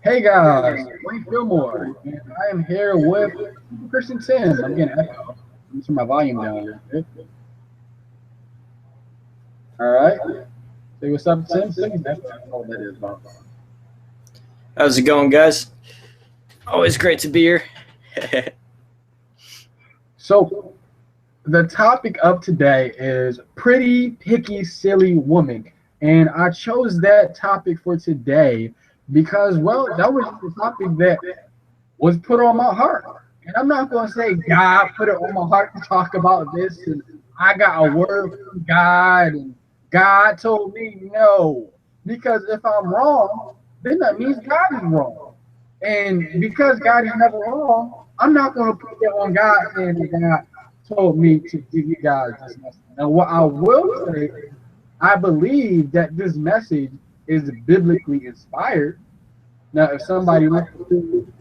Hey guys, Wayne Fillmore, and I am here with Christian Tim. I'm getting echo. Let me turn my volume down a little bit. All right. Say what's up, Tim. Tim, I don't know what that is about. How's it going, guys? Always great to be here. So the topic of today is pretty picky, silly woman, and I chose that topic for today because, well, that was the topic that was put on my heart. And I'm not going to say God put it on my heart to talk about this and I got a word from God and God told me no. Because if I'm wrong, then that means God is wrong. And because God is never wrong, I'm not going to put it on God saying that God told me to give you guys this message. Now, what I will say is I believe that this message is biblically inspired. Now, if somebody wants to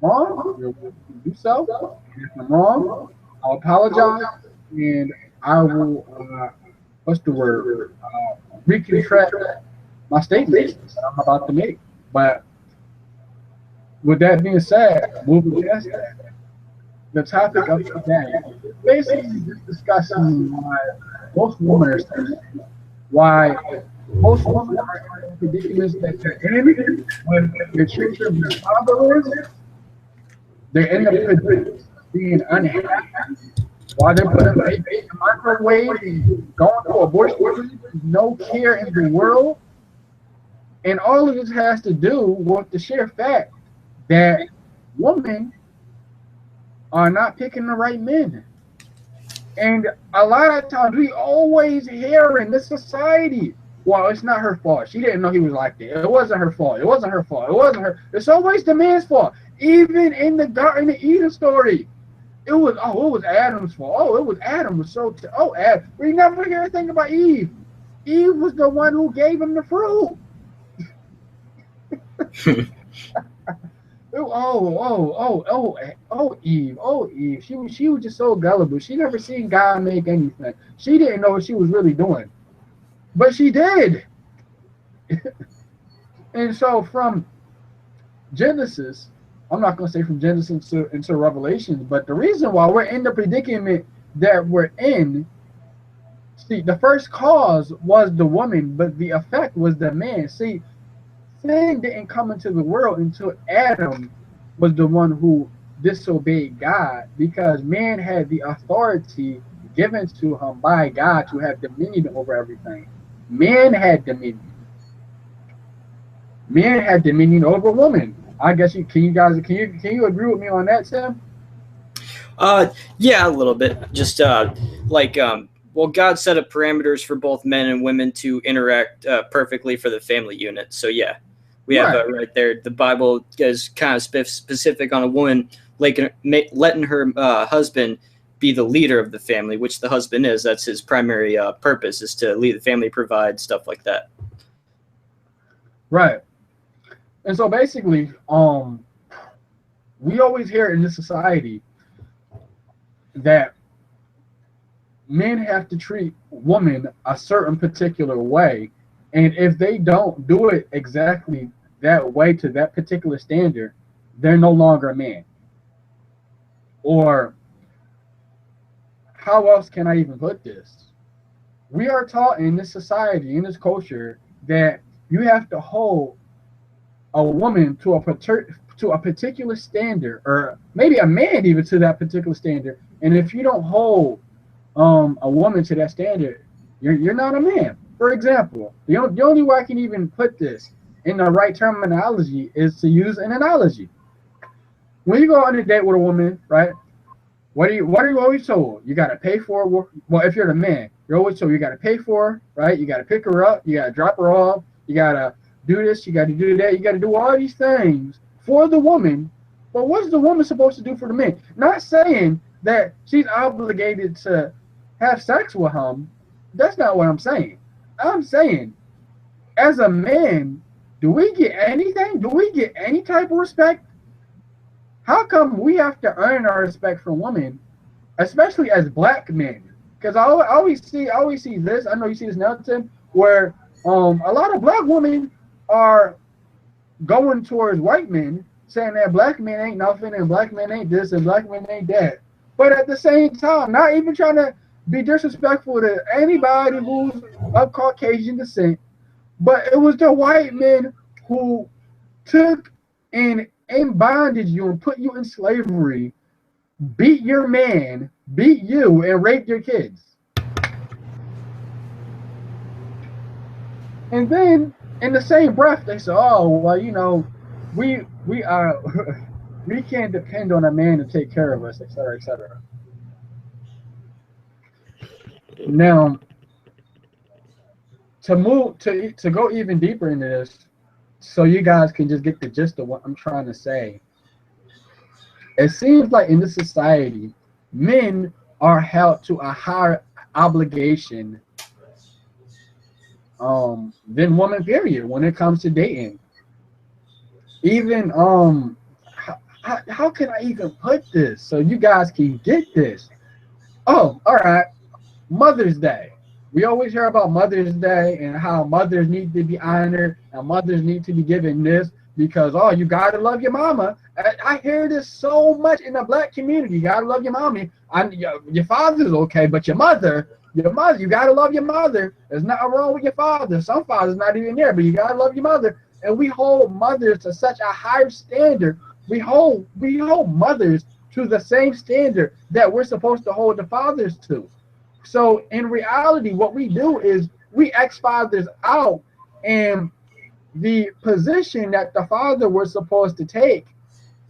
wrong, you're welcome to do so. And if I'm wrong, I'll apologize and I will, what's the word, recontract my statements that I'm about to make. But with that being said, moving past that, the topic of today is basically just discussing why most women are single, why most women are in predicaments that they're in when their children, their fatherless, they end up being unhappy while they're putting a baby in the microwave and going to abortion clinics with no care in the world. And all of this has to do with the sheer fact that women are not picking the right men. And a lot of times we always hear in this society, well, it's not her fault. She didn't know he was like that. It wasn't her fault. It wasn't her fault. It wasn't her. It's always the man's fault. Even in the Garden of Eden story, it was Adam's fault. Oh, it was Adam was so Adam. We never hear anything about Eve. Eve was the one who gave him the fruit. Eve. Oh, Eve. She was just so gullible. She never seen God make anything. She didn't know what she was really doing, but she did. And so from Genesis, I'm not going to say from Genesis into Revelation, but the reason why we're in the predicament that we're in, see, the first cause was the woman, but the effect was the man. See, sin didn't come into the world until Adam was the one who disobeyed God because man had the authority given to him by God to have dominion over everything. Man had dominion. Man had dominion over woman. I guess can you agree with me on that, Tim? yeah, a little bit. Just well, God set up parameters for both men and women to interact perfectly for the family unit. So yeah, we have Right. right there. The Bible is kind of specific on a woman letting her husband be the leader of the family, which the husband is. That's his primary purpose, is to lead the family, provide stuff like that. Right. And so basically, we always hear in this society that men have to treat women a certain particular way. And if they don't do it exactly that way to that particular standard, they're no longer a man. Or how else can I even put this? We are taught in this society, in this culture, that you have to hold a woman to a particular standard, or maybe a man even to that particular standard. And if you don't hold a woman to that standard, you're not a man. For example, the only way I can even put this in the right terminology is to use an analogy. When you go on a date with a woman, right? What are you always told? You gotta pay for her. Well, if you're the man, you're always told you gotta pay for her, right? You gotta pick her up, you gotta drop her off, you gotta do this, you gotta do that, you gotta do all these things for the woman. But what's the woman supposed to do for the man? Not saying that she's obligated to have sex with him. That's not what I'm saying. I'm saying, as a man, do we get anything? Do we get any type of respect? How come we have to earn our respect from women, especially as black men? Because I always see this. I know you see this now, Tim, where a lot of black women are going towards white men, saying that black men ain't nothing and black men ain't this and black men ain't that. But at the same time, not even trying to be disrespectful to anybody who's of Caucasian descent, but it was the white men who took and bonded you and put you in slavery, beat your man, beat you, and raped your kids. And then in the same breath, they say, "Oh, well, we are we can't depend on a man to take care of us, etc., etc." Now, to go even deeper into this, so you guys can just get the gist of what I'm trying to say. It seems like in this society, men are held to a higher obligation than women. Period. When it comes to dating, even how can I even put this so you guys can get this? Oh, all right. Mother's Day. We always hear about Mother's Day and how mothers need to be honored and mothers need to be given this because, oh, you got to love your mama. I hear this so much in the black community. You got to love your mommy. Your father's okay, but your mother, you got to love your mother. There's nothing wrong with your father. Some fathers not even there, but you got to love your mother. And we hold mothers to such a higher standard. We hold mothers to the same standard that we're supposed to hold the fathers to. So in reality, what we do is we X fathers out, and the position that the father was supposed to take,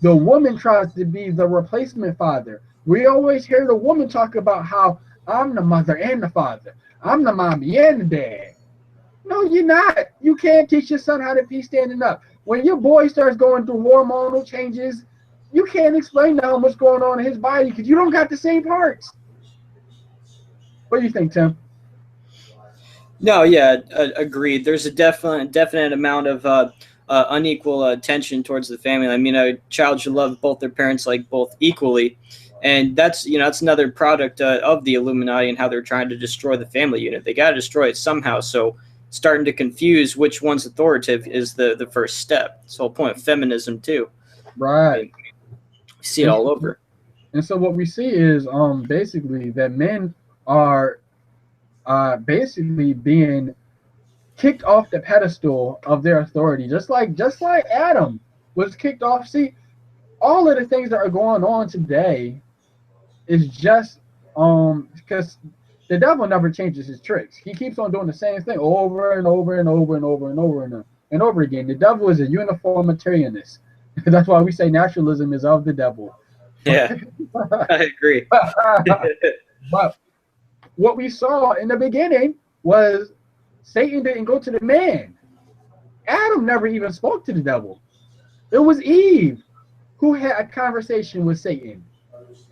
the woman tries to be the replacement father. We always hear the woman talk about how I'm the mother and the father. I'm the mommy and the dad. No, you're not. You can't teach your son how to be standing up. When your boy starts going through hormonal changes, you can't explain to him what's going on in his body because you don't got the same parts. What do you think, Tim? No, yeah, agreed. There's a definite amount of unequal attention towards the family. I mean, a child should love both their parents like both equally, and that's another product of the Illuminati and how they're trying to destroy the family unit. They got to destroy it somehow. So starting to confuse which one's authoritative is the first step. It's the whole point of feminism too. Right. I mean, you see it all over. And so what we see is basically that men are basically being kicked off the pedestal of their authority, just like Adam was kicked off. See, all of the things that are going on today is just because the devil never changes his tricks. He keeps on doing the same thing over and over and over and over and over and over again. The devil is a uniformitarianist. That's why we say naturalism is of the devil. Yeah, I agree. But what we saw in the beginning was Satan didn't go to the man. Adam never even spoke to the devil. It was Eve who had a conversation with Satan.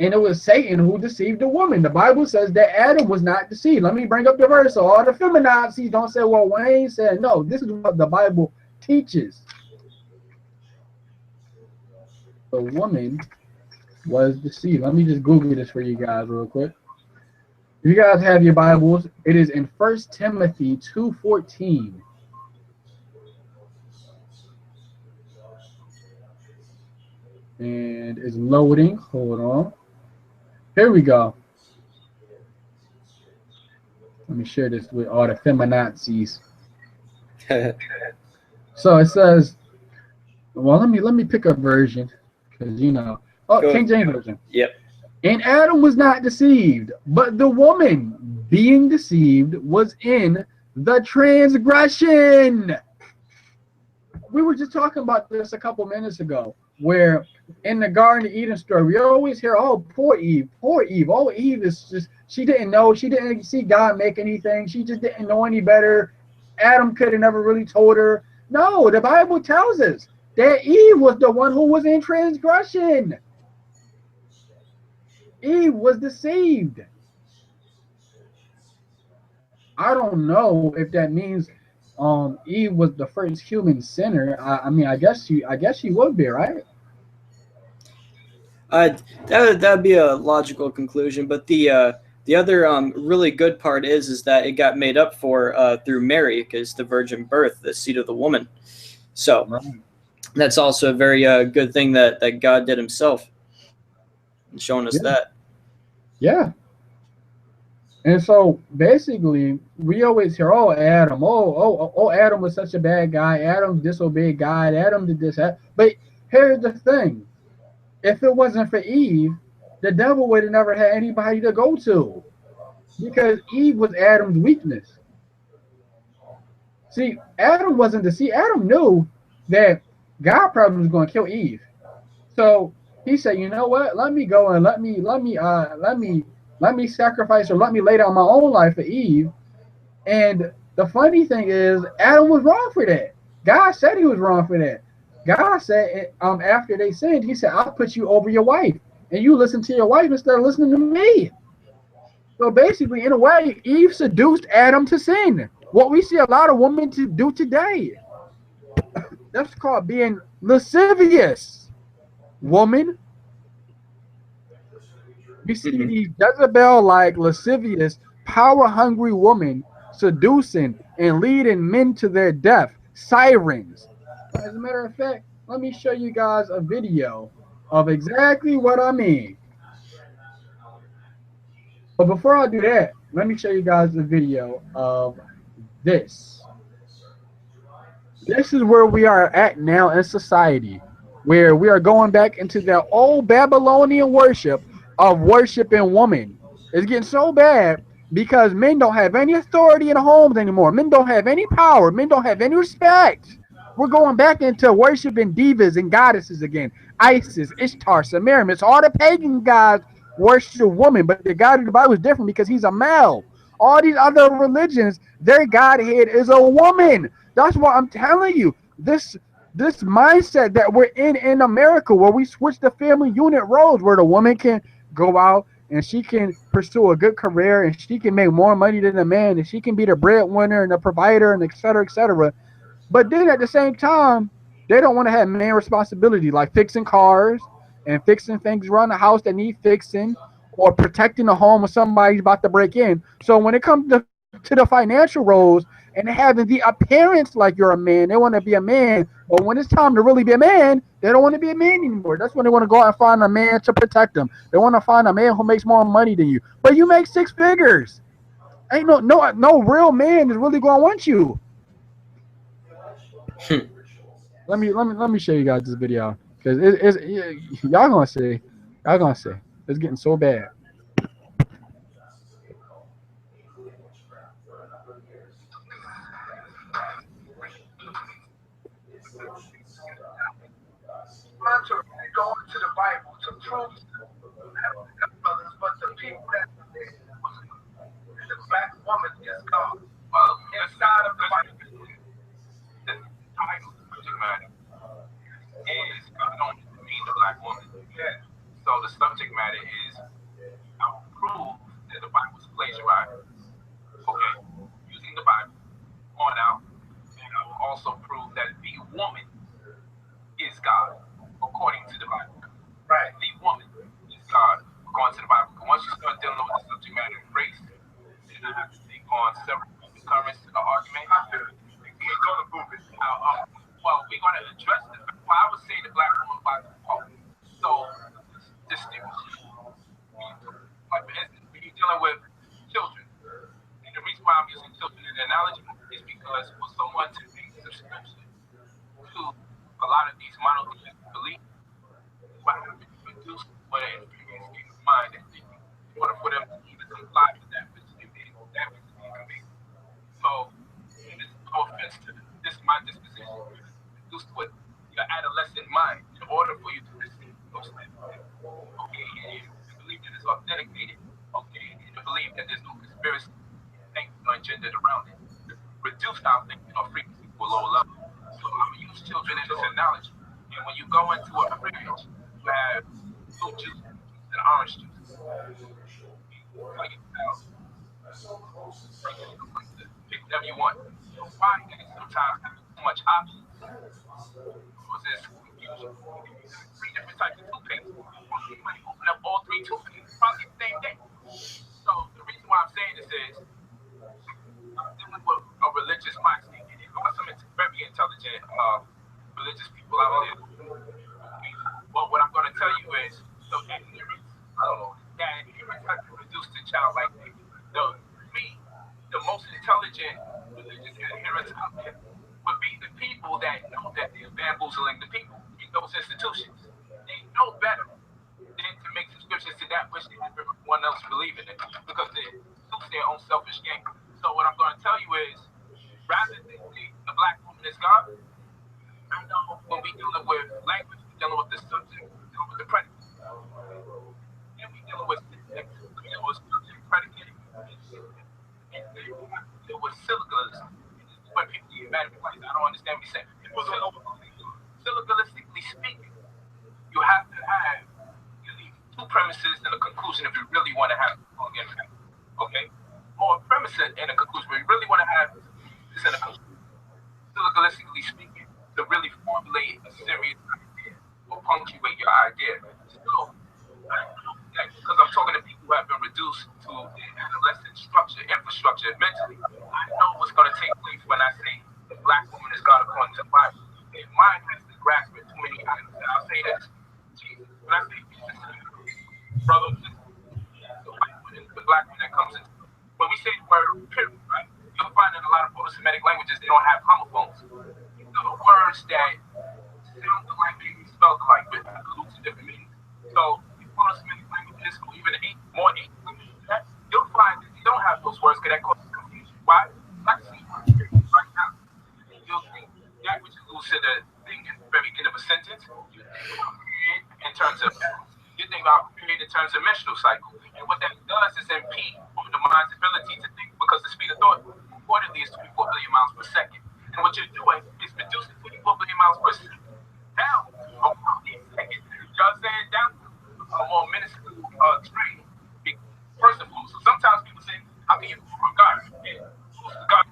And it was Satan who deceived the woman. The Bible says that Adam was not deceived. Let me bring up the verse so all the feminazis don't say, well, Wayne said, no, this is what the Bible teaches. The woman was deceived. Let me just Google this for you guys real quick. If you guys have your Bibles, it is in 1 Timothy 2:14. And it's loading. Hold on. Here we go. Let me share this with all the feminazis. So it says, well, let me pick a version because King James Version. Yep. And Adam was not deceived, but the woman being deceived was in the transgression. We were just talking about this a couple minutes ago, where in the Garden of Eden story, we always hear, oh, poor Eve. Oh, Eve is just, she didn't know. She didn't see God make anything. She just didn't know any better. Adam could have never really told her. No, the Bible tells us that Eve was the one who was in transgression. Eve was deceived. I don't know if that means Eve was the first human sinner. I mean, I guess she would be, right? That'd be a logical conclusion, but the other really good part is that it got made up for through Mary, because the virgin birth, the seed of the woman. So, Right. That's also a very good thing that God did Himself, showing us Yeah. that. Yeah. And so basically, we always hear, "Oh, Adam! Oh, Adam was such a bad guy. Adam disobeyed God. Adam did this." That. But here's the thing: if it wasn't for Eve, the devil would have never had anybody to go to because Eve was Adam's weakness. See, Adam wasn't the see. Adam knew that God probably was going to kill Eve. So he said, "You know what? Let me go and let me sacrifice or let me lay down my own life for Eve." And the funny thing is, Adam was wrong for that. God said he was wrong for that. God said, after they sinned, he said, "I'll put you over your wife, and you listen to your wife instead of listening to me." So basically, in a way, Eve seduced Adam to sin. What we see a lot of women to do today. That's called being lascivious. Woman, we see Hmm. these Jezebel like lascivious, power hungry women seducing and leading men to their death. Sirens. As a matter of fact, let me show you guys a video of exactly what I mean. But before I do that, let me show you guys a video of this. This is where we are at now in society, where we are going back into the old Babylonian worship of worshiping women. It's getting so bad because men don't have any authority in homes anymore. Men don't have any power. Men don't have any respect. We're going back into worshiping divas and goddesses again. Isis, Ishtar, Semiramis, all the pagan gods worship women, but the God of the Bible is different because he's a male. All these other religions, their godhead is a woman. That's what I'm telling you. This mindset that we're in America, where we switch the family unit roles, where the woman can go out and she can pursue a good career and she can make more money than the man and she can be the breadwinner and the provider and et cetera, et cetera. But then at the same time, they don't want to have man responsibility like fixing cars and fixing things around the house that need fixing or protecting the home if somebody's about to break in. So when it comes to the financial roles and having the appearance like you're a man, they want to be a man. But when it's time to really be a man, they don't want to be a man anymore. That's when they want to go out and find a man to protect them. They want to find a man who makes more money than you. But you make six figures. Ain't no real man is really gonna want you. Let me show you guys this video because y'all gonna see, it's getting so bad. religious people out there. But what I'm going to tell you is, so adherence, I don't know, that adherence has been reduced to childlike things. To me, the most intelligent religious adherents out there would be the people that know that they're bamboozling the people in those institutions. They know better than to make subscriptions to that which they have everyone else believe in it because it suits their own selfish gain. So what I'm going to tell you is, rather than say the black woman is God, I know when we dealing with language, we're dealing with the subject, we're dealing with the predicate, and we're dealing with syntax, we're dealing with subject, predicate, and syntax. And then we have to deal with syllogism. And this is where people get mad at me. Like, I don't understand what you're saying. Syllogistically speaking, you have to have at least two premises and a conclusion if you really want to have long impact. Okay? Or a premise and a conclusion, but you really want to have this and a conclusion. Syllogistically speaking, to really formulate a serious idea or punctuate your idea. So, I know that because I'm talking to people who have been reduced to their adolescent structure, infrastructure mentally, I know what's going to take place when I say the black woman is God according to the Bible. If mine has to grasp at too many items, and I'll say this. Jesus, when I say Jesus, brother, the white one and the black one that comes in. When we say the word period, right? You'll find in a lot of Proto-Semitic languages they don't have homophones. These are the words that sound alike, maybe spelled alike, but allude to different meanings. So, in Proto-Semitic languages, or even more ancient languages, you'll find that they don't have those words because that causes confusion. Why? Like see right now, and you'll think that which alludes to the thing at the very end of a sentence. You think about period in terms of you think about period in terms of menstrual cycle. And what that does is impede on the mind's ability to think because the speed of thought reportedly is 24 billion miles per second. And what you're doing is reducing 24 billion miles per second down to about 8 seconds. You know what I'm saying? Down to a more minuscule training. First of all, so sometimes people say, how can you prove from God? And God,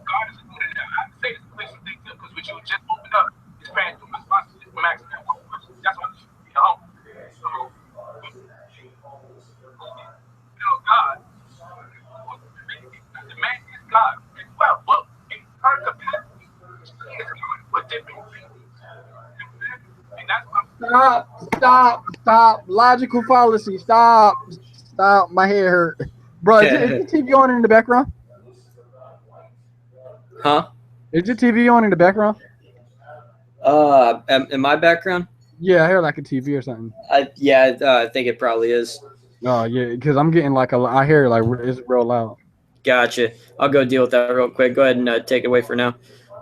God is good enough. I say this to play some things up because what you just opened up is paying too much responsibility from asking that one question. That's why you should be home. So, God, the man is God as well. But in her capacity, she is God for different reasons. And that's what Stop. Logical fallacy. Stop. My head hurt. Bro, is your TV on in the background? Huh? Is your TV on in the background? In my background? Yeah, I hear like a TV or something. I think it probably is. Oh yeah, because I'm getting like I hear it like it's real loud. Gotcha. I'll go deal with that real quick. Go ahead and take it away for now.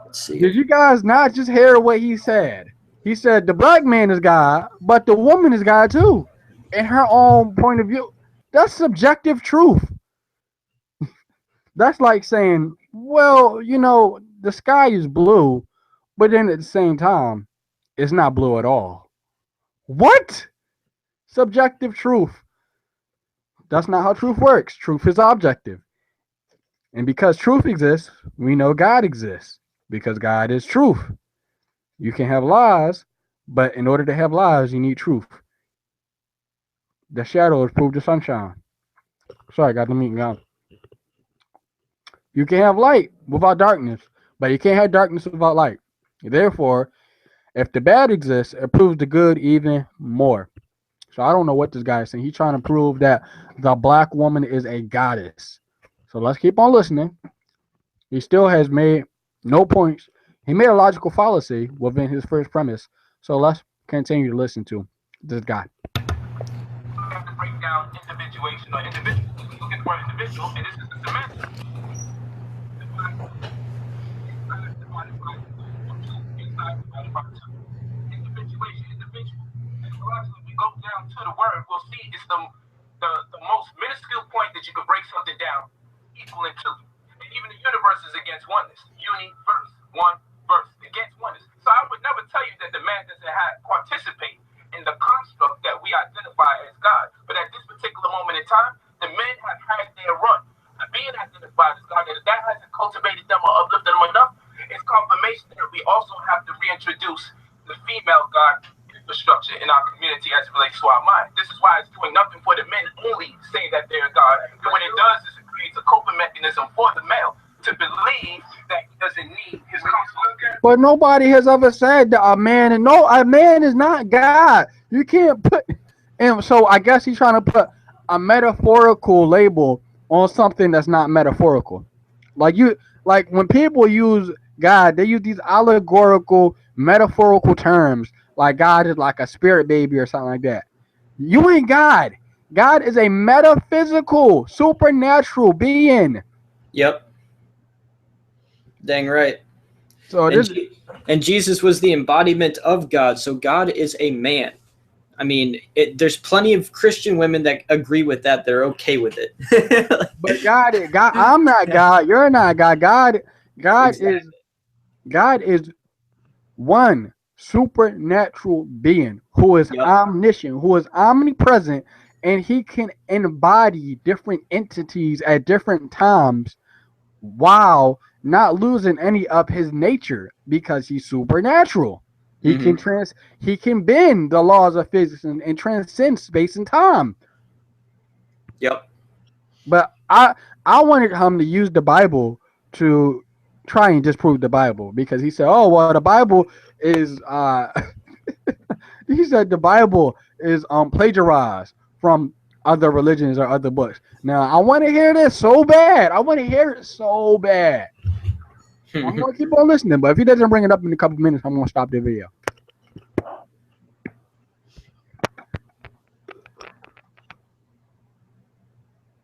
Let's see. Did you guys not just hear what he said? He said the black man is God, but the woman is God too, in her own point of view. That's subjective truth. That's like saying, well, the sky is blue, but then at the same time, it's not blue at all. What? Subjective truth. That's not how truth works. Truth is objective. And because truth exists, we know God exists. Because God is truth. You can have lies, but in order to have lies, you need truth. The shadows prove the sunshine. Sorry, I got the meeting going. You can have light without darkness, but you can't have darkness without light. Therefore, if the bad exists, it proves the good even more. So I don't know what this guy is saying. He's trying to prove that the black woman is a goddess. So let's keep on listening. He still has made no points. He made a logical fallacy within his first premise. So let's continue to listen to this guy. we have to break down individuation or individual. We look at the word individual, and this is the semantics. Inside divided by two. Inside divided by two. Individuation, individual. And lastly, we go down to the word, we'll see it's the most minuscule point that you can break something down, equal in two. And even the universe is against oneness. Universe, one verse, against oneness. So I would never tell you that the man doesn't participate in the construct that we identify as God. But at this particular moment in time, the men have had their run. And being identified as God, that hasn't cultivated them or uplifted them enough, it's confirmation that we also have to reintroduce the female God infrastructure in our community as it relates to our mind. This is why it's doing nothing for the men only say that they're God. And when it does is it creates a coping mechanism for the male to believe that he doesn't need his counsel. But nobody has ever said that a man is not God. You can't put, and so I guess he's trying to put a metaphorical label on something that's not metaphorical. Like when people use God, they use these allegorical, metaphorical terms. Like God is like a spirit baby or something like that. You ain't God. God is a metaphysical, supernatural being. Yep. Dang right. So and Jesus was the embodiment of God. So God is a man. I mean, there's plenty of Christian women that agree with that. They're okay with it. but God, I'm not God. You're not God. Exactly. God is one supernatural being who is omniscient, who is omnipresent, and he can embody different entities at different times while not losing any of his nature because he's supernatural. He he can bend the laws of physics and transcend space and time. Yep. But I wanted him to use the Bible to try and disprove the Bible because he said, "Oh well, the Bible is." He said the Bible is plagiarized from other religions or other books. Now I want to hear this so bad. I want to hear it so bad. I'm gonna keep on listening, but if he doesn't bring it up in a couple minutes, I'm gonna stop the video.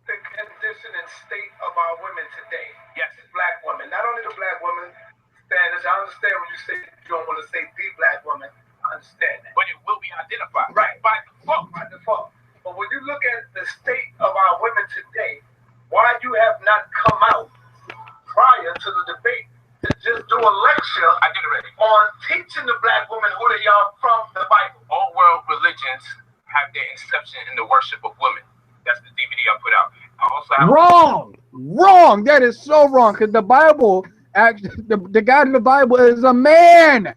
The condition and state of our women today. Yes, black women. Not only the black women. I understand when you say you don't want to say the black woman. I understand that. But it will be identified. Right, by default. By default. But when you look at the state of our women today, why you have not come out prior to the debate to just do a lecture on teaching the black woman who they are from the Bible? All world religions have their inception in the worship of women. That's the DVD I put out. I also have wrong. That is so wrong because the Bible, actually, the God in the Bible is a man.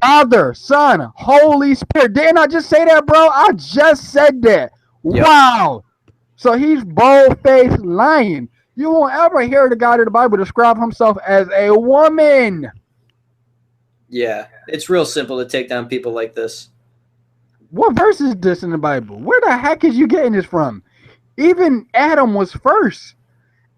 Father, Son, Holy Spirit. Didn't I just say that, bro? I just said that. Yep. Wow. So he's bold-faced lying. You won't ever hear the God of the Bible describe himself as a woman. Yeah, it's real simple to take down people like this. What verse is this in the Bible? Where the heck is you getting this from? Even Adam was first,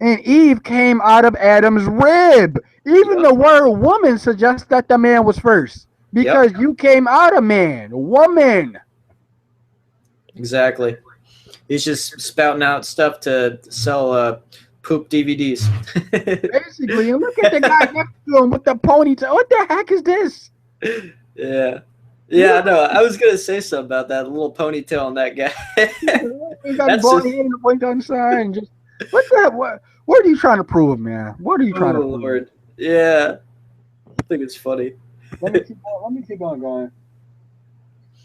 and Eve came out of Adam's rib. Even the word woman suggests that the man was first because you came out of man, woman. Exactly. He's just spouting out stuff to sell poop DVDs. Basically, and look at the guy next to him with the ponytail. What the heck is this? Yeah. Yeah, I know. I was gonna say something about that little ponytail on that guy. He got bald head and a point on the side and just what's that? What are you trying to prove, man? What are you trying to prove? Lord. Yeah, I think it's funny. Let me keep on going.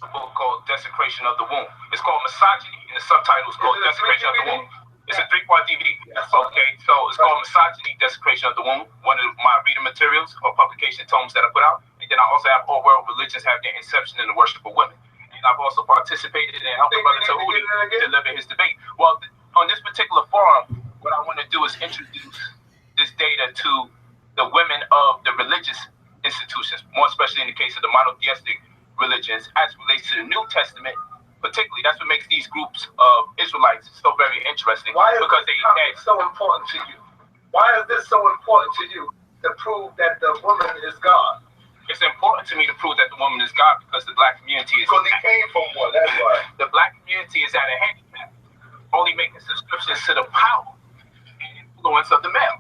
A book called Desecration of the Womb. It's called Misogyny, and the subtitle is called Desecration of the Womb. It's a 3-part DVD. Okay, so it's called Misogyny, Desecration of the Womb. One of my reading materials or publication tomes that I put out. And then I also have All World Religions Have Their Inception in the Worship of Women. And I've also participated in helping Brother Tahuti deliver his debate. Well, on this particular forum, what I want to do is introduce this data to the women of the religious institutions, more especially in the case of the monotheistic religions, as relates to the New Testament. Particularly, that's what makes these groups of Israelites so very interesting. Why is this so important to you? Why is this so important to you to prove that the woman is God? It's important to me to prove that the woman is God because the black community is. Because he came from one, that's why. The black community is at a handicap, only making subscriptions to the power and influence of the male.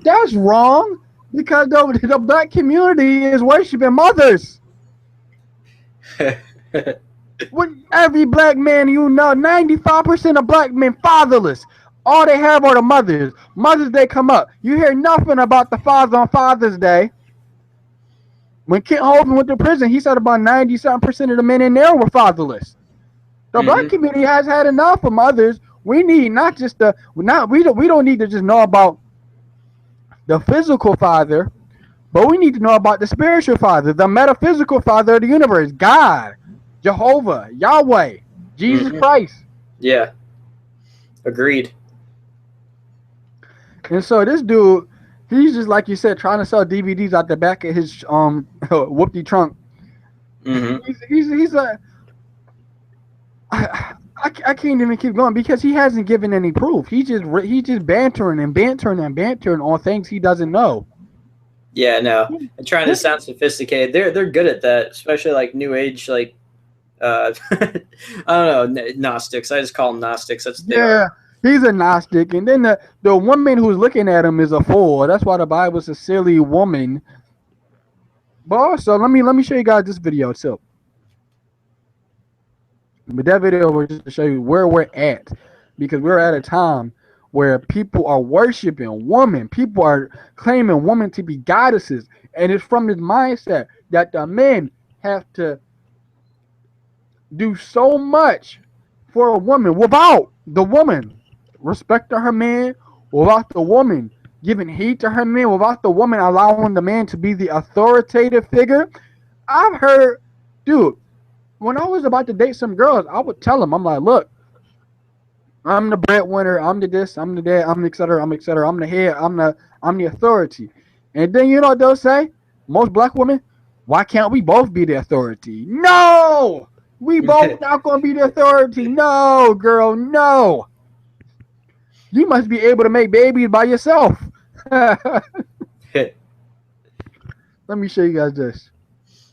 That's wrong because the black community is worshiping mothers. Every black man you know, 95% of black men fatherless. All they have are the mothers. Mothers Day come up. You hear nothing about the father on Father's Day. When Kent Hovind went to prison, he said about 90-something% of the men in there were fatherless. The black community has had enough of mothers. We need not just we don't need to just know about the physical father, but we need to know about the spiritual father, the metaphysical father of the universe, God, Jehovah, Yahweh, Jesus Christ. Yeah. Agreed. And so this dude He's just like you said, trying to sell DVDs out the back of his whoopty trunk. Hmm. He's a I can't even keep going because he hasn't given any proof. He just bantering and bantering and bantering on things he doesn't know. Yeah, no, and trying to sound sophisticated. They're good at that, especially like new age, like I don't know, Gnostics. I just call them Gnostics. That's what they are. Yeah, he's a Gnostic, and then the woman who's looking at him is a fool. That's why the Bible's a silly woman. But also, let me show you guys this video too. But that video was just to show you where we're at, because we're at a time where people are worshiping women. People are claiming women to be goddesses, and it's from this mindset that the men have to do so much for a woman without the woman respecting her man, without the woman giving heed to her man, without the woman allowing the man to be the authoritative figure. I've heard, dude, when I was about to date some girls, I would tell them, I'm like, look, I'm the breadwinner, I'm the this, I'm the that, I'm the et cetera, I'm et cetera, I'm the head, I'm the authority. And then you know what they'll say? Most black women, why can't we both be the authority? No! We both not gonna be the authority. No, girl, no. You must be able to make babies by yourself. Let me show you guys this.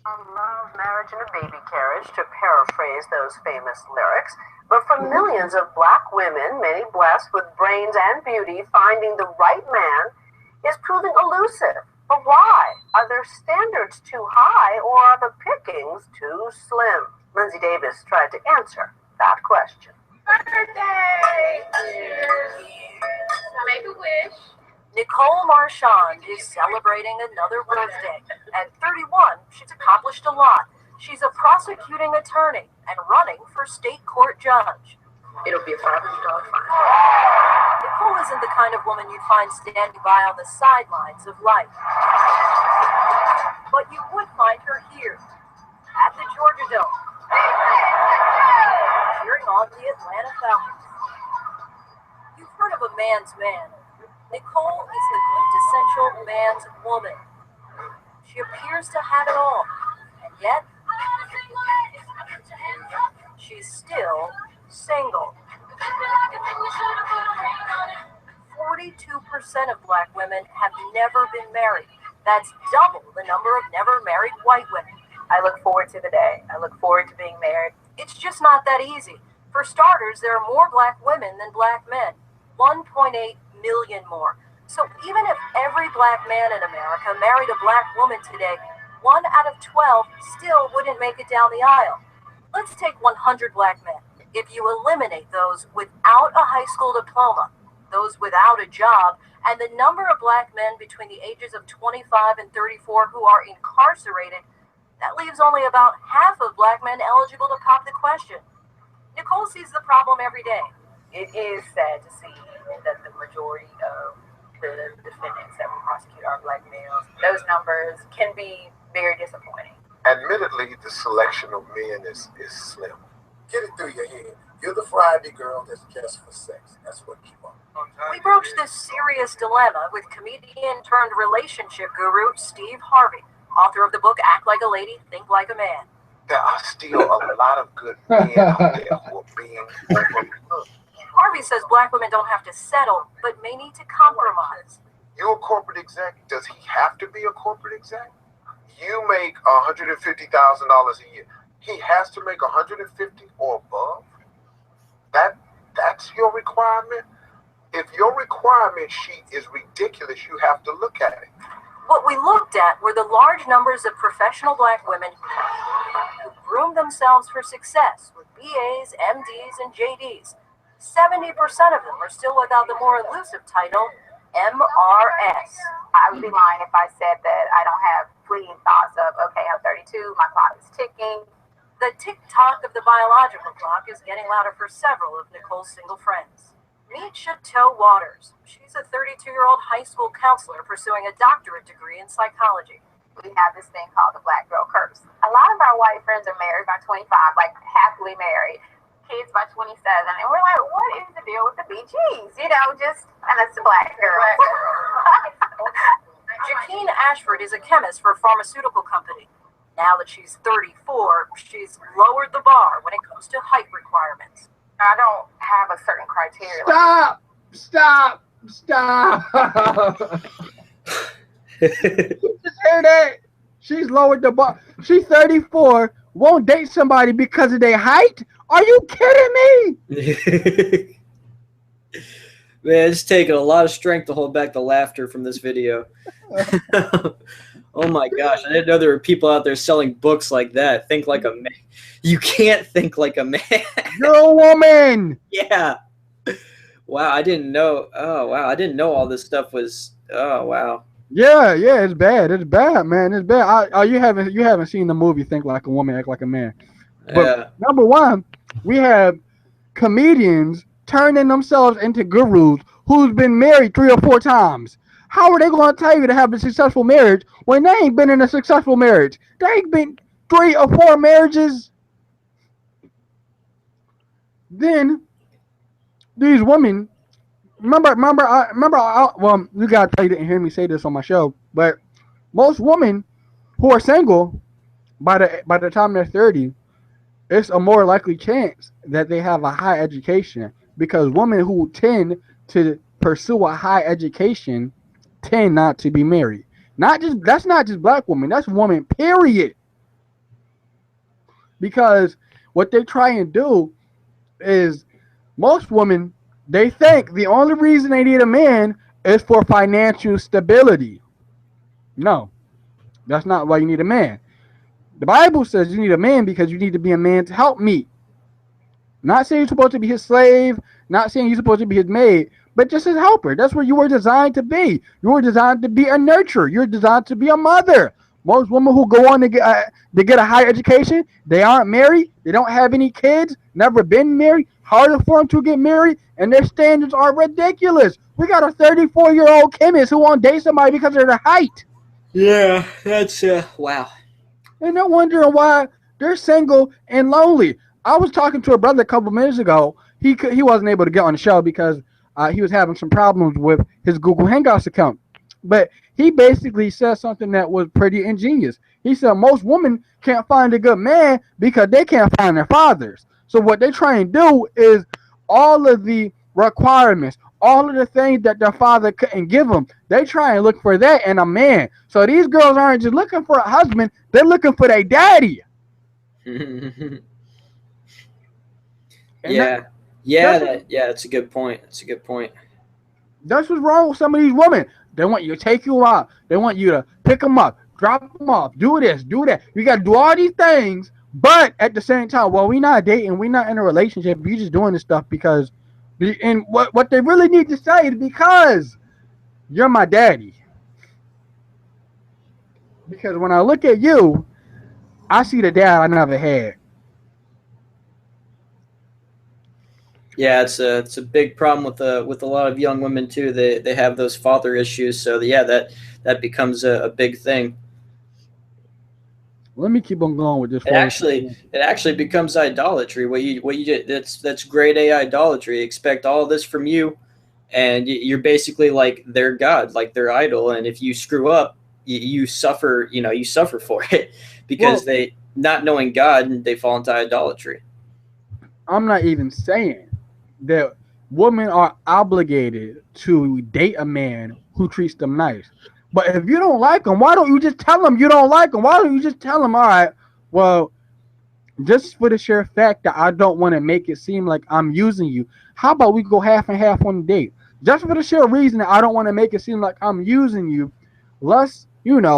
Love, marriage, and a baby carriage, to paraphrase those famous lyrics. But for millions of black women, many blessed with brains and beauty, finding the right man is proving elusive. But why? Are their standards too high, or are the pickings too slim? Lindsay Davis tried to answer that question. Birthday! Make a wish. Nicole Marchand is celebrating another birthday. At 31, she's accomplished a lot. She's a prosecuting attorney and running for state court judge. It'll be a $500 fine. Nicole isn't the kind of woman you'd find standing by on the sidelines of life. But you would find her here, at the Georgia Dome, cheering on the Atlanta Falcons. You've heard of a man's man. Nicole is the quintessential man's woman. She appears to have it all, and yet she's still single. 42% of black women have never been married. That's double the number of never married white women. I look forward to the day. I look forward to being married. It's just not that easy. For starters, there are more black women than black men. 1.8 million more. So even if every black man in America married a black woman today, 1 out of 12 still wouldn't make it down the aisle. Let's take 100 black men. If you eliminate those without a high school diploma, those without a job, and the number of black men between the ages of 25 and 34 who are incarcerated, that leaves only about half of black men eligible to pop the question. Nicole sees the problem every day. It is sad to see that the majority of the defendants that we prosecute are black males. Those numbers can be very disappointing. Admittedly, the selection of men is slim. Get it through your head. You're the Friday girl that's just for sex. That's what you are. We broach this serious dilemma with comedian turned relationship guru Steve Harvey, author of the book Act Like a Lady, Think Like a Man. There are still a lot of good men out there who are being overlooked. Harvey says black women don't have to settle, but may need to compromise. You're a corporate exec. Does he have to be a corporate exec? You make $150,000 a year. He has to make 150 or above? That's your requirement? If your requirement sheet is ridiculous, you have to look at it. What we looked at were the large numbers of professional black women who groomed themselves for success with BAs, MDs, and JDs. 70% of them are still without the more elusive title, MRS. I would be lying if I said that I don't have fleeting thoughts of, okay, I'm 32, my clock is ticking. The tick-tock of the biological clock is getting louder for several of Nicole's single friends. Meet Chateau Waters. She's a 32-year-old high school counselor pursuing a doctorate degree in psychology. We have this thing called the black girl curse. A lot of our white friends are married by 25, like happily married. Kids by 27, and we're like, what is the deal with the BGs? You know, just, and that's the black girl. Jaqueen Ashford is a chemist for a pharmaceutical company. Now that she's 34, she's lowered the bar when it comes to height requirements. I don't have a certain criteria. Stop. You just heard that? She's lowered the bar. She's 34, won't date somebody because of their height? Are you kidding me? Man, it's taken a lot of strength to hold back the laughter from this video. Oh my gosh, I didn't know there were people out there selling books like that. Think like a man. You can't think like a man. You're a woman. Yeah. Wow, I didn't know. Oh wow, I didn't know all this stuff was. Oh wow. Yeah, it's bad. It's bad, man. It's bad. You haven't seen the movie Think Like a Woman, Act Like a Man. But Yeah. number one, we have comedians turning themselves into gurus who's been married 3 or 4 times. How are they going to tell you to have a successful marriage when they ain't been in a successful marriage? They ain't been 3 or 4 marriages. Then these women, remember. Well, you guys probably didn't hear me say this on my show, but most women who are single by the time they're 30, it's a more likely chance that they have a high education, because women who tend to pursue a high education tend not to be married. That's not just black women, that's women, period. Because what they try and do is, most women, they think the only reason they need a man is for financial stability. No, that's not why you need a man. The Bible says you need a man because you need to be a man to help me. Not saying you're supposed to be his slave, not saying you're supposed to be his maid, but just his helper. That's what you were designed to be. You were designed to be a nurturer. You're designed to be a mother. Most women who go on to get a higher education, they aren't married. They don't have any kids, never been married. Harder for them to get married, and their standards are ridiculous. We got a 34-year-old chemist who won't date somebody because of their height. Yeah, that's wow. And they're wondering why they're single and lonely. I was talking to a brother a couple minutes ago. He wasn't able to get on the show because he was having some problems with his Google Hangouts account. But he basically said something that was pretty ingenious. He said most women can't find a good man because they can't find their fathers. So what they try and do is all of the requirements, all of the things that their father couldn't give them, they try and look for that in a man. So these girls aren't just looking for a husband, they're looking for their daddy. That's a good point. That's a good point. That's what's wrong with some of these women. They want you to take you out. They want you to pick them up, drop them off, do this, do that. You got to do all these things, but at the same time, well, we're not dating, we're not in a relationship. You're just doing this stuff because, and what they really need to say is because you're my daddy. Because when I look at you, I see the dad I never had. Yeah, it's a big problem with a lot of young women too. They have those father issues. So yeah, that becomes a big thing. Let me keep on going with this. It actually becomes idolatry. What you did, that's grade A idolatry. Expect all this from you, and you're basically like their god, like their idol. And if you screw up, you suffer. You suffer for it because they, not knowing God, they fall into idolatry. I'm not even saying that women are obligated to date a man who treats them nice. But if you don't like him, why don't you just tell him you don't like him? Why don't you just tell him, all right, well, just for the sheer fact that I don't want to make it seem like I'm using you, how about we go half and half on the date? Just for the sheer reason that I don't want to make it seem like I'm using you. Let's, what's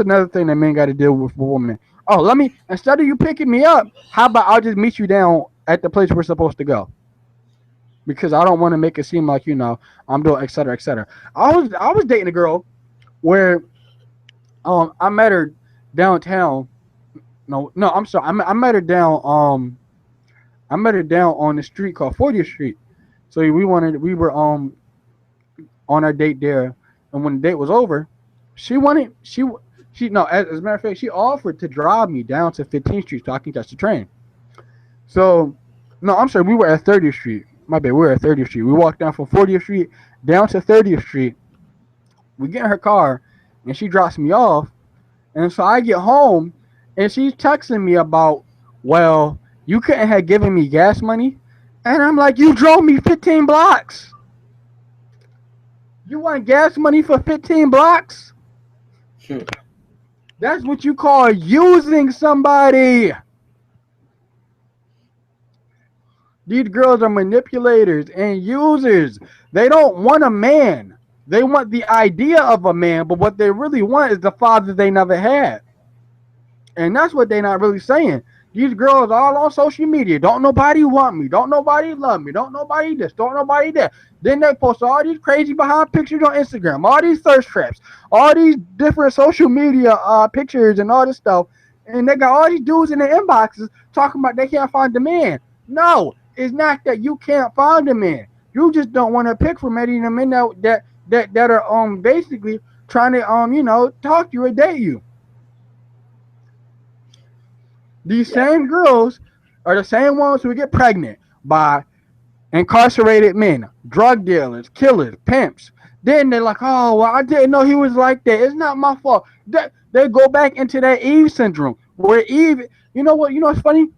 another thing that men got to deal with women? Oh, instead of you picking me up, how about I'll just meet you down at the place we're supposed to go? Because I don't want to make it seem like, I'm doing et cetera, et cetera. I was dating a girl where I met her downtown. No, I'm sorry. I met her down on the street called 40th Street. So we were on our date there, and when the date was over, as a matter of fact, she offered to drive me down to 15th Street so I can catch the train. So, no, I'm sorry, we were at 30th Street. My bad. We're at 30th Street. We walked down from 40th Street down to 30th Street. We get in her car, and she drops me off. And so I get home, and she's texting me about, well, you couldn't have given me gas money. And I'm like, you drove me 15 blocks. You want gas money for 15 blocks? That's what you call using somebody. These girls are manipulators and users. They don't want a man. They want the idea of a man, but what they really want is the father they never had. And that's what they're not really saying. These girls all on social media. Don't nobody want me. Don't nobody love me. Don't nobody this. Don't nobody that. Then they post all these crazy behind pictures on Instagram. All these thirst traps. All these different social media pictures and all this stuff. And they got all these dudes in their inboxes talking about they can't find the man. No, it's not that you can't find the man. You just don't want to pick from any of the men that are basically trying to talk to you or date you. These same girls are the same ones who get pregnant by incarcerated men, drug dealers, killers, pimps. Then they're like, oh, well, I didn't know he was like that. It's not my fault. They go back into that Eve syndrome where Eve, you know what? You know what's funny?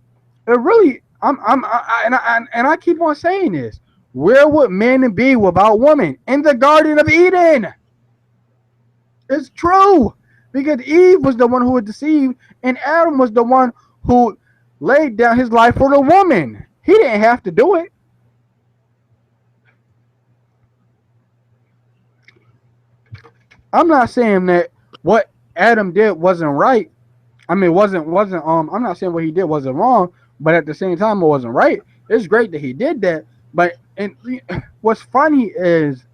It really, I keep on saying this. Where would men be without women? In the Garden of Eden. It's true. Because Eve was the one who was deceived, and Adam was the one who laid down his life for the woman. He didn't have to do it. I'm not saying that what Adam did wasn't right. I mean, I'm not saying what he did wasn't wrong, but at the same time, it wasn't right. It's great that he did that. But what's funny is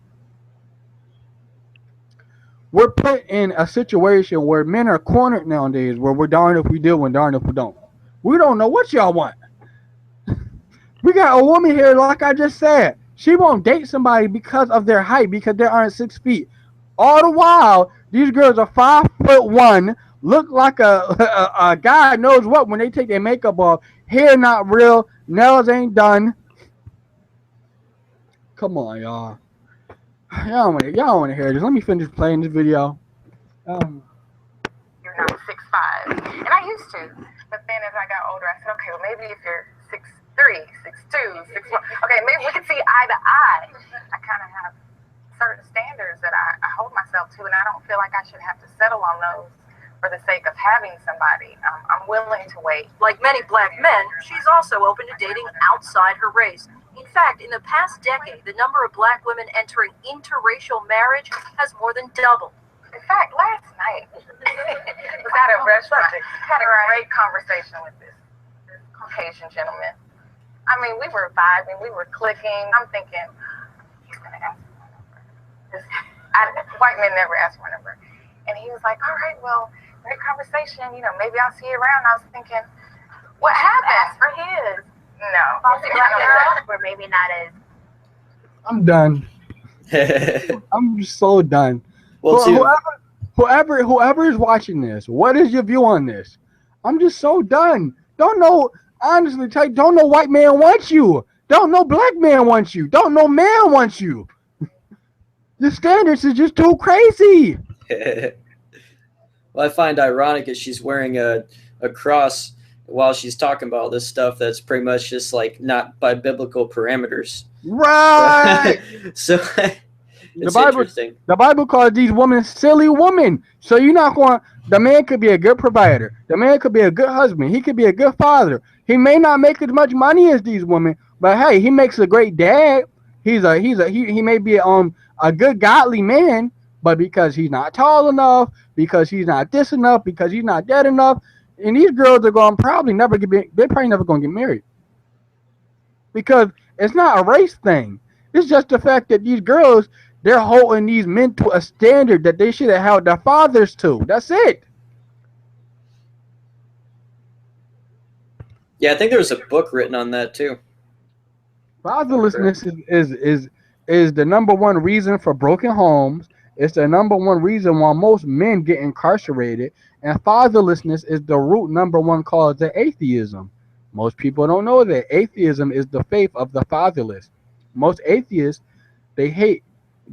we're put in a situation where men are cornered nowadays, where we're darned if we do and darned if we don't. We don't know what y'all want. We got a woman here, like I just said. She won't date somebody because of their height, because they aren't 6 feet. All the while, these girls are 5'1", look like a God knows what when they take their makeup off. Hair not real, nails ain't done. Come on, y'all. Y'all want to hear this. Let me finish playing this video. You're not 6'5", and I used to, but then as I got older, I said, okay, well maybe if you're 6'3", 6'2", 6'1", okay, maybe we can see eye to eye. I kind of have certain standards that I hold myself to, and I don't feel like I should have to settle on those for the sake of having somebody. I'm willing to wait. Like many black men, she's also open to dating outside her race. In fact, in the past decade, the number of black women entering interracial marriage has more than doubled. In fact, last night, was at a restaurant, had a great conversation with this Caucasian gentleman. I mean, we were vibing, we were clicking. I'm thinking, he's going to ask me my number. White men never ask for my number. And he was like, all right, well, great conversation. Maybe I'll see you around. I was thinking, what happened? Ask for his. No. We're maybe not as. I'm done. I'm so done. Well, whoever is watching this, what is your view on this? I'm just so done. Don't know, honestly, don't know white man wants you. Don't know black man wants you. Don't know man wants you. The standards is just too crazy. Well, I find ironic that she's wearing a cross while she's talking about this stuff that's pretty much just like not by biblical parameters. Right. So it's interesting. The Bible calls these women silly women. So you're not going. The man could be a good provider. The man could be a good husband. He could be a good father. He may not make as much money as these women, but hey, he makes a great dad. He may be a good godly man, but because he's not tall enough, because he's not this enough, because he's not that enough, and these girls are going they're probably never going to get married. Because it's not a race thing. It's just the fact that these girls, they're holding these men to a standard that they should have held their fathers to. That's it. Yeah, I think there was a book written on that too. Fatherlessness is the number one reason for broken homes. It's the number one reason why most men get incarcerated. And fatherlessness is the root number one cause of atheism. Most people don't know that atheism is the faith of the fatherless. most atheists, they hate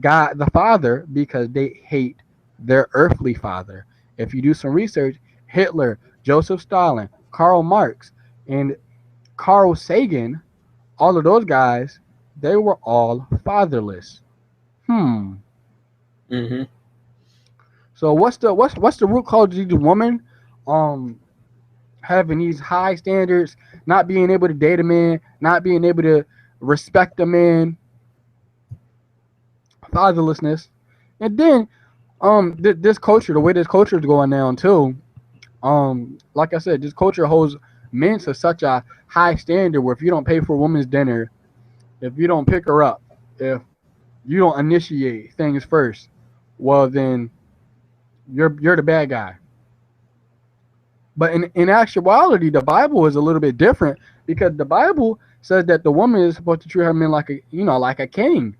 God the Father because they hate their earthly father. If you do some research, Hitler, Joseph Stalin, Karl Marx, and Carl Sagan, all of those guys, they were all fatherless. Hmm. Mm-hmm. So what's the root cause of these women um having these high standards, not being able to date a man, not being able to respect a man, fatherlessness, and then this culture, the way this culture is going down too. Like I said, this culture holds men to such a high standard where if you don't pay for a woman's dinner, if you don't pick her up, if you don't initiate things first, well then you're the bad guy. But in actuality, the Bible is a little bit different because the Bible says that the woman is supposed to treat her man like a king.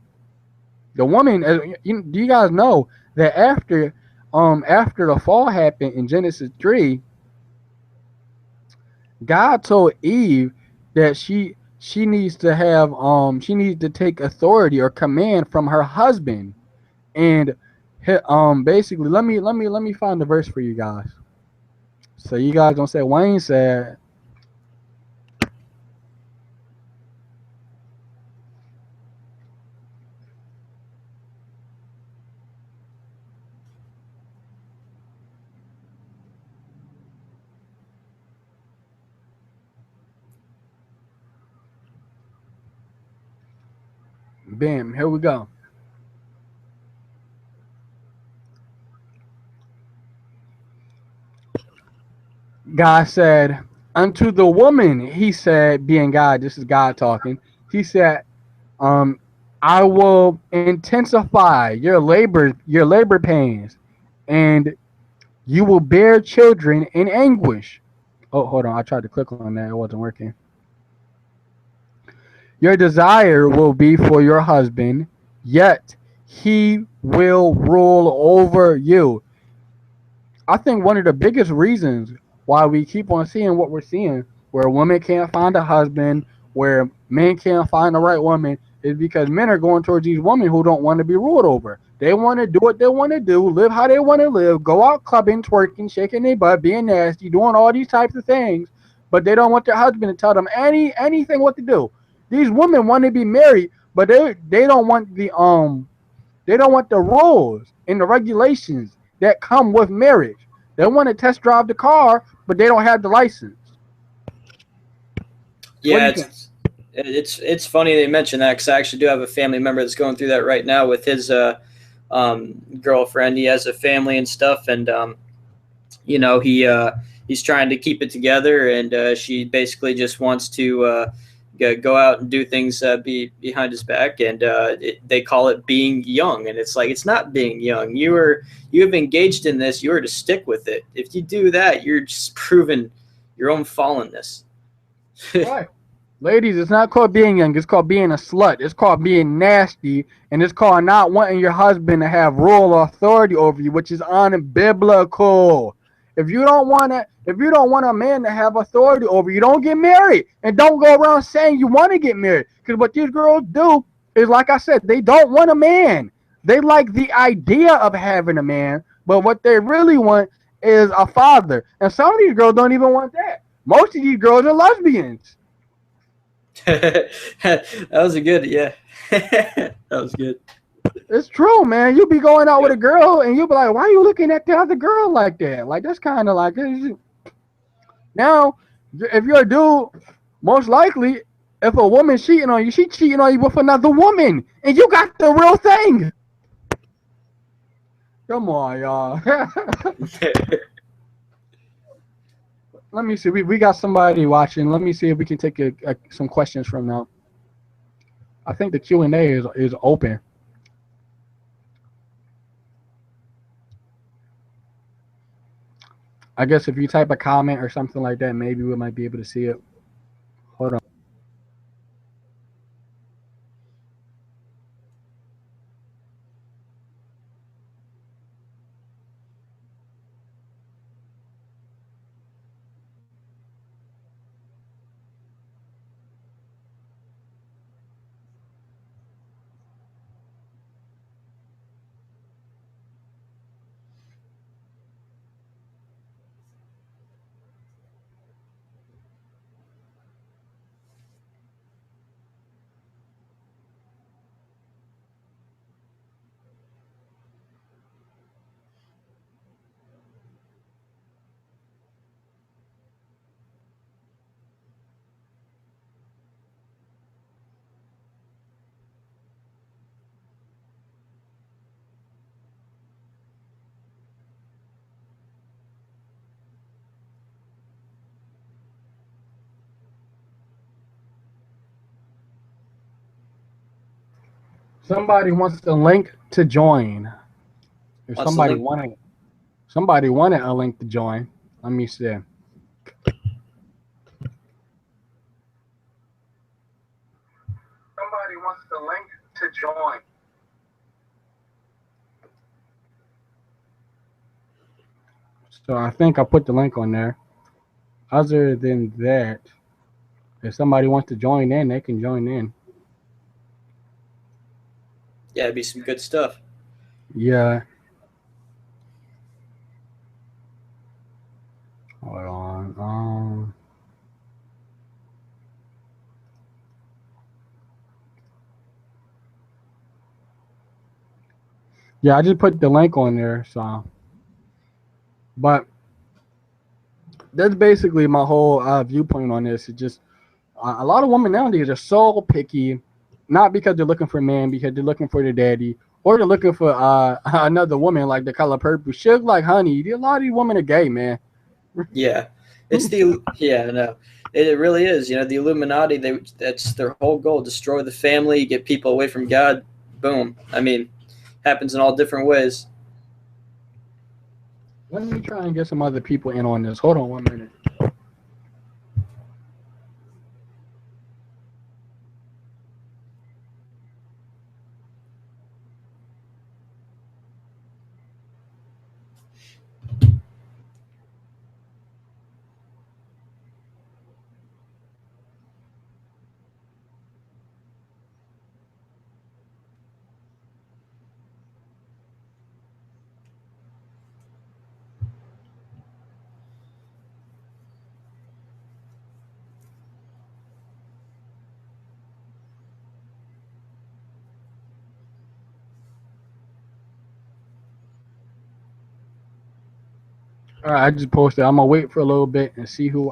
The woman, do you guys know that after the fall happened in Genesis 3, God told Eve that she needs to take authority or command from her husband. And basically, let me find the verse for you guys, so you guys don't say Wayne said. Bam, here we go. God said, unto the woman, he said, being God, this is God talking, he said, um, I will intensify your labor pains, and you will bear children in anguish. Oh, hold on. I tried to click on that. It wasn't working. Your desire will be for your husband, yet he will rule over you. I think one of the biggest reasons why we keep on seeing what we're seeing, where women can't find a husband, where men can't find the right woman, is because men are going towards these women who don't want to be ruled over. They want to do what they want to do, live how they want to live, go out clubbing, twerking, shaking their butt, being nasty, doing all these types of things, but they don't want their husband to tell them anything what to do. These women want to be married, but they don't want the rules and the regulations that come with marriage. They want to test drive the car, but they don't have the license. What do Yeah, you think? it's funny they mention that because I actually do have a family member that's going through that right now with his girlfriend. He has a family and stuff, and he's trying to keep it together, and she basically just wants to go out and do things behind his back, and they call it being young, and it's like it's not being young. You have engaged in this. You are to stick with it. If you do that, you're just proving your own fallenness. Right. Ladies, it's not called being young. It's called being a slut. It's called being nasty. And it's called not wanting your husband to have rule or authority over you, which is unbiblical. If you don't want a man to have authority over you, don't get married. And don't go around saying you want to get married. Because what these girls do is, like I said, they don't want a man. They like the idea of having a man, but what they really want is a father. And some of these girls don't even want that. Most of these girls are lesbians. That was a good, yeah. That was good. It's true, man. You be going out with Yep. a girl and you be like, why are you looking at the other girl like that? Like, that's kind of like, now, if you're a dude, most likely, if a woman cheating on you, she cheating on you with another woman. And you got the real thing. Come on, y'all. Let me see. We got somebody watching. Let me see if we can take some questions from now. I think the Q&A is open. I guess if you type a comment or something like that, maybe we might be able to see it. Hold on. Somebody wants the link to join. If What's the link? somebody wanted a link to join. Let me see. Somebody wants the link to join. So I think I put the link on there. Other than that, if somebody wants to join in, they can join in. Yeah, it'd be some good stuff. Yeah. Hold on. Yeah, I just put the link on there. So, but that's basically my whole viewpoint on this. It's just a lot of women nowadays are so picky, not because they're looking for a man, because they're looking for their daddy, or they're looking for another woman like the color purple. Sugar like honey. A lot of these women are gay, man. Yeah, it's the yeah no, it really is. You know, the Illuminati. That's their whole goal: destroy the family, get people away from God. Boom. I mean, happens in all different ways. Let me try and get some other people in on this. Hold on 1 minute. All right, I just posted. I'm gonna wait for a little bit and see who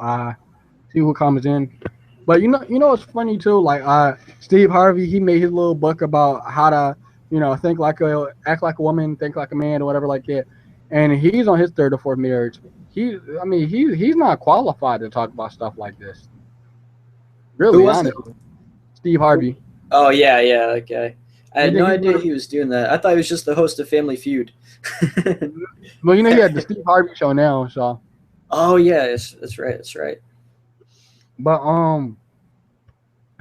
comes in. But what's funny too? Like Steve Harvey, he made his little book about how to, think act like a woman, think like a man, or whatever like that. And he's on his third or fourth marriage. He's not qualified to talk about stuff like this. Who Really, was it? honestly, Steve Harvey. Oh yeah, that guy. I had And then no he's idea gonna, he was doing that. I thought he was just the host of Family Feud. well, he had the Steve Harvey show now. So, Oh yeah, that's right. That's right. but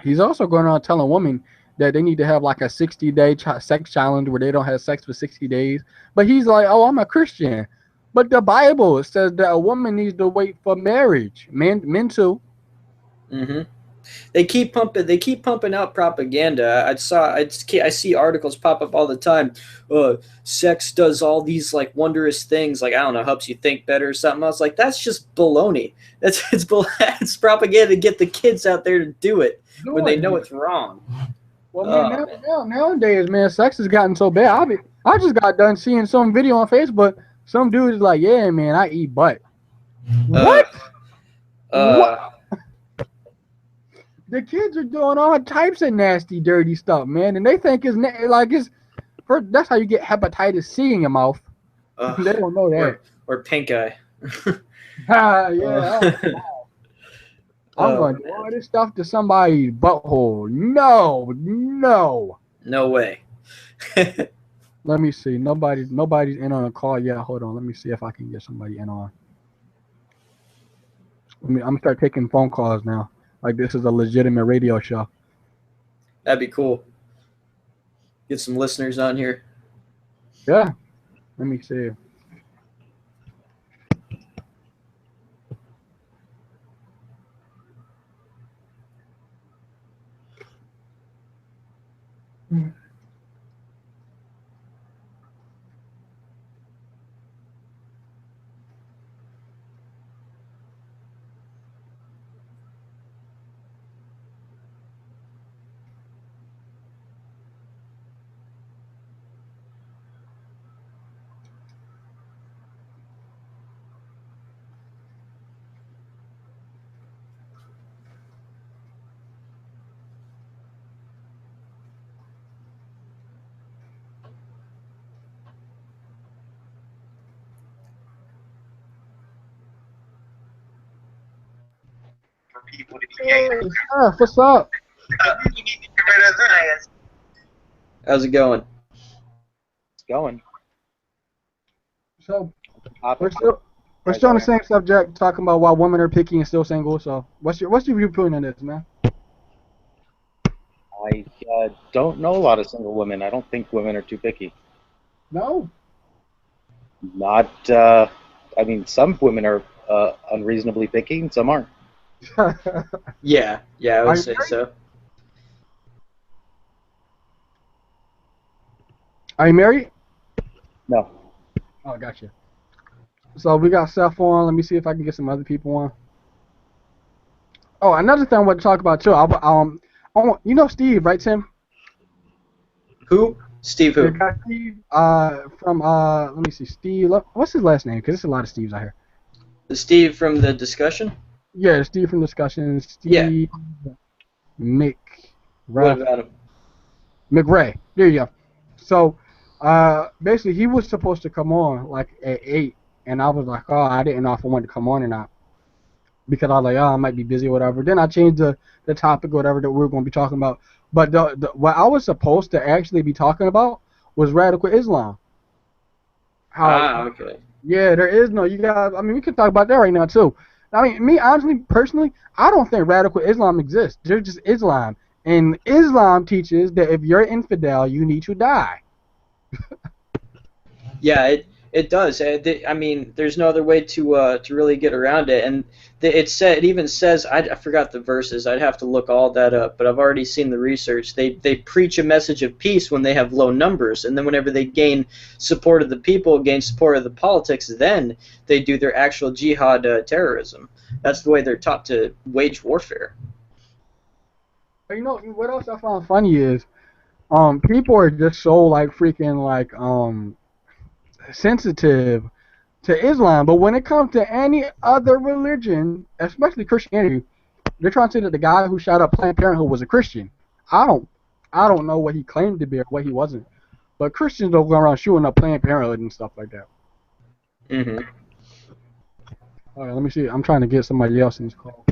he's also going around telling women that they need to have like a 60-day sex challenge where they don't have sex for 60 days. But he's like, oh, I'm a Christian. But the Bible says that a woman needs to wait for marriage. Men too. hmm They keep pumping. They keep pumping out propaganda. I see articles pop up all the time. Sex does all these like wondrous things. Like I don't know, helps you think better or something. I was like, that's just baloney. It's propaganda to get the kids out there to do it when Do they it. know it's wrong. Well, man, Oh man. nowadays, man, sex has gotten so bad. I just got done seeing some video on Facebook. Some dude is like, yeah, man, I eat butt. Uh, What? What? uh, The kids are doing all types of nasty, dirty stuff, man, and they think it's first. That's how you get hepatitis C in your mouth. They don't know that. or pink eye. Yeah. Uh, I'm oh going to do man, all this stuff to somebody's butthole. No, no. no way. Let me see. Nobody's in on a call yet. Hold on. Let me see if I can get somebody in on. I'm gonna start taking phone calls now. Like this is a legitimate radio show. That'd be cool. Get some listeners on here. Yeah. Let me see. Hey, what's up? How's it going? It's going. So Topic. we're still on the same subject, talking about why women are picky and still single. So what's your viewpoint on this, man? I don't know a lot of single women. I don't think women are too picky. No. Not. I mean, some women are unreasonably picky, and some aren't. Yeah, I Are would you say married? so. Are you married? No. Oh, gotcha. So we got Seth on. Let me see if I can get some other people on. Oh, another thing I want to talk about too. You know Steve, right, Tim? Who? Steve The who? guy Steve, from let me see, Steve. What's his last name? Because there's a lot of Steves out here. The Steve from the discussion? Yeah, Steve from Discussion. Yeah. Steve What McRae. about him? McRae. There you go. So, basically, he was supposed to come on like at 8, and I was like, oh, I didn't know if I wanted to come on or not because I was like, oh, I might be busy or whatever. Then I changed the topic or whatever that we were going to be talking about. But what I was supposed to actually be talking about was radical Islam. How Okay. Yeah, there is no. You got. I mean, we can talk about that right now too. I mean, me honestly, personally, I don't think radical Islam exists. There's just Islam, and Islam teaches that if you're infidel, you need to die. Yeah, it does. I mean, there's no other way to really get around it. And it even says I forgot the verses. I'd have to look all that up. But I've already seen the research. They preach a message of peace when they have low numbers, and then whenever they gain support of the people, gain support of the politics, then they do their actual jihad terrorism. That's the way they're taught to wage warfare. But you know what else I found funny is, people are just so like freaking like sensitive to Islam, but when it comes to any other religion, especially Christianity, they're trying to say that the guy who shot up Planned Parenthood was a Christian. I don't, I don't know what he claimed to be or what he wasn't, but Christians don't go around shooting up Planned Parenthood and stuff like that. Hmm. All right, let me see. I'm trying to get somebody else in this call.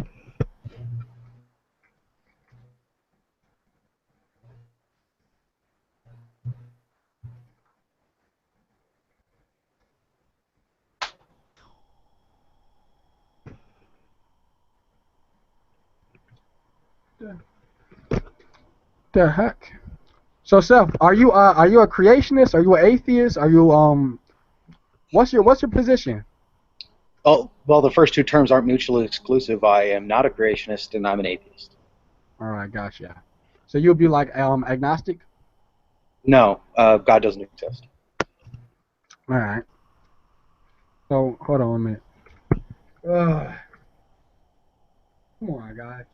The heck? So, Seth, are you a creationist? Are you an atheist? Are you what's your position? Oh, well, the first two terms aren't mutually exclusive. I am not a creationist, and I'm an atheist. All right, gotcha. So you'll be like agnostic. No, God doesn't exist. All right. So hold on a minute. Ugh. Come on, guys.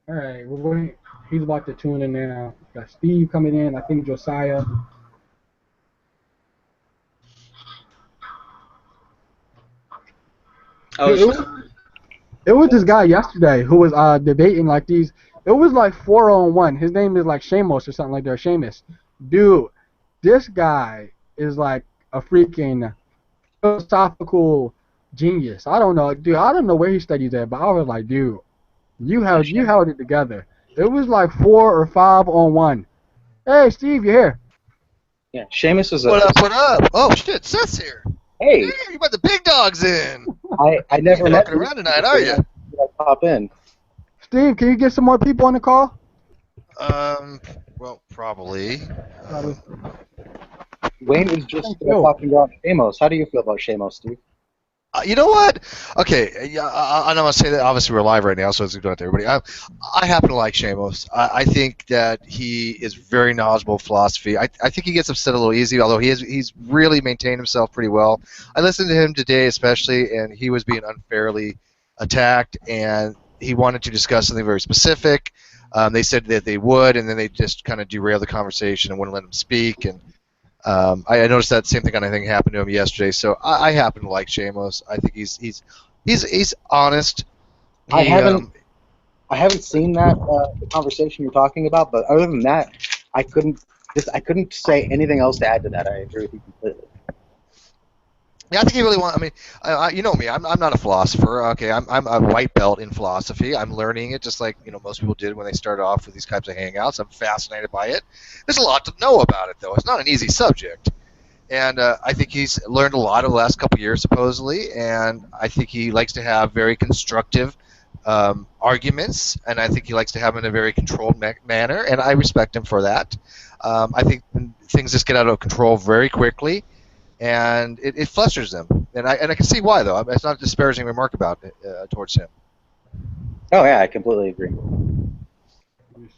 All right, we're waiting. He's about to tune in now. Got Steve coming in. I think Josiah. I It, was it was it was this guy yesterday who was debating like these. It was like 4-on-1. His name is like Shamos or something like that. Seamus. Dude, this guy is like a freaking philosophical genius. I don't know, dude. I don't know where he studies at, but I was like, dude, you held it together. It was like 4 or 5-on-1. Hey, Steve, you're here. Yeah, Seamus is a. What up? What up? Oh shit, Seth's here. Hey, Hey, you got the big dogs in. I You never ain't met fucking you. around tonight, are you? Pop in. Steve, can you get some more people on the call? Well, probably. Probably. Wayne was just Thank you. talking about Shamos. How do you feel about Shamos, Steve? You know what? Okay, yeah, I'm gonna say that. Obviously, we're live right now, so it's going to everybody. I happen to like Shamos. I think that he is very knowledgeable of philosophy. I think he gets upset a little easy, although he's really maintained himself pretty well. I listened to him today, especially, and he was being unfairly attacked, and he wanted to discuss something very specific. They said that they would, and then they just kind of derailed the conversation and wouldn't let him speak. And I noticed that same thing kind of thing happened to him yesterday. So I happen to like Shamos. I think he's honest. I He, haven't seen that the conversation you're talking about, but other than that, I couldn't say anything else to add to that. I agree with you completely. Yeah, I think he really wants. I mean, you know me. I'm not a philosopher. Okay, I'm a white belt in philosophy. I'm learning it just like most people did when they started off with these types of hangouts. I'm fascinated by it. There's a lot to know about it, though. It's not an easy subject, and I think he's learned a lot over the last couple of years, supposedly. And I think he likes to have very constructive arguments, and I think he likes to have them in a very controlled manner, and I respect him for that. I think things just get out of control very quickly. And it flusters them, and I can see why, though. It's not a disparaging remark about it towards him. Oh yeah, I completely agree.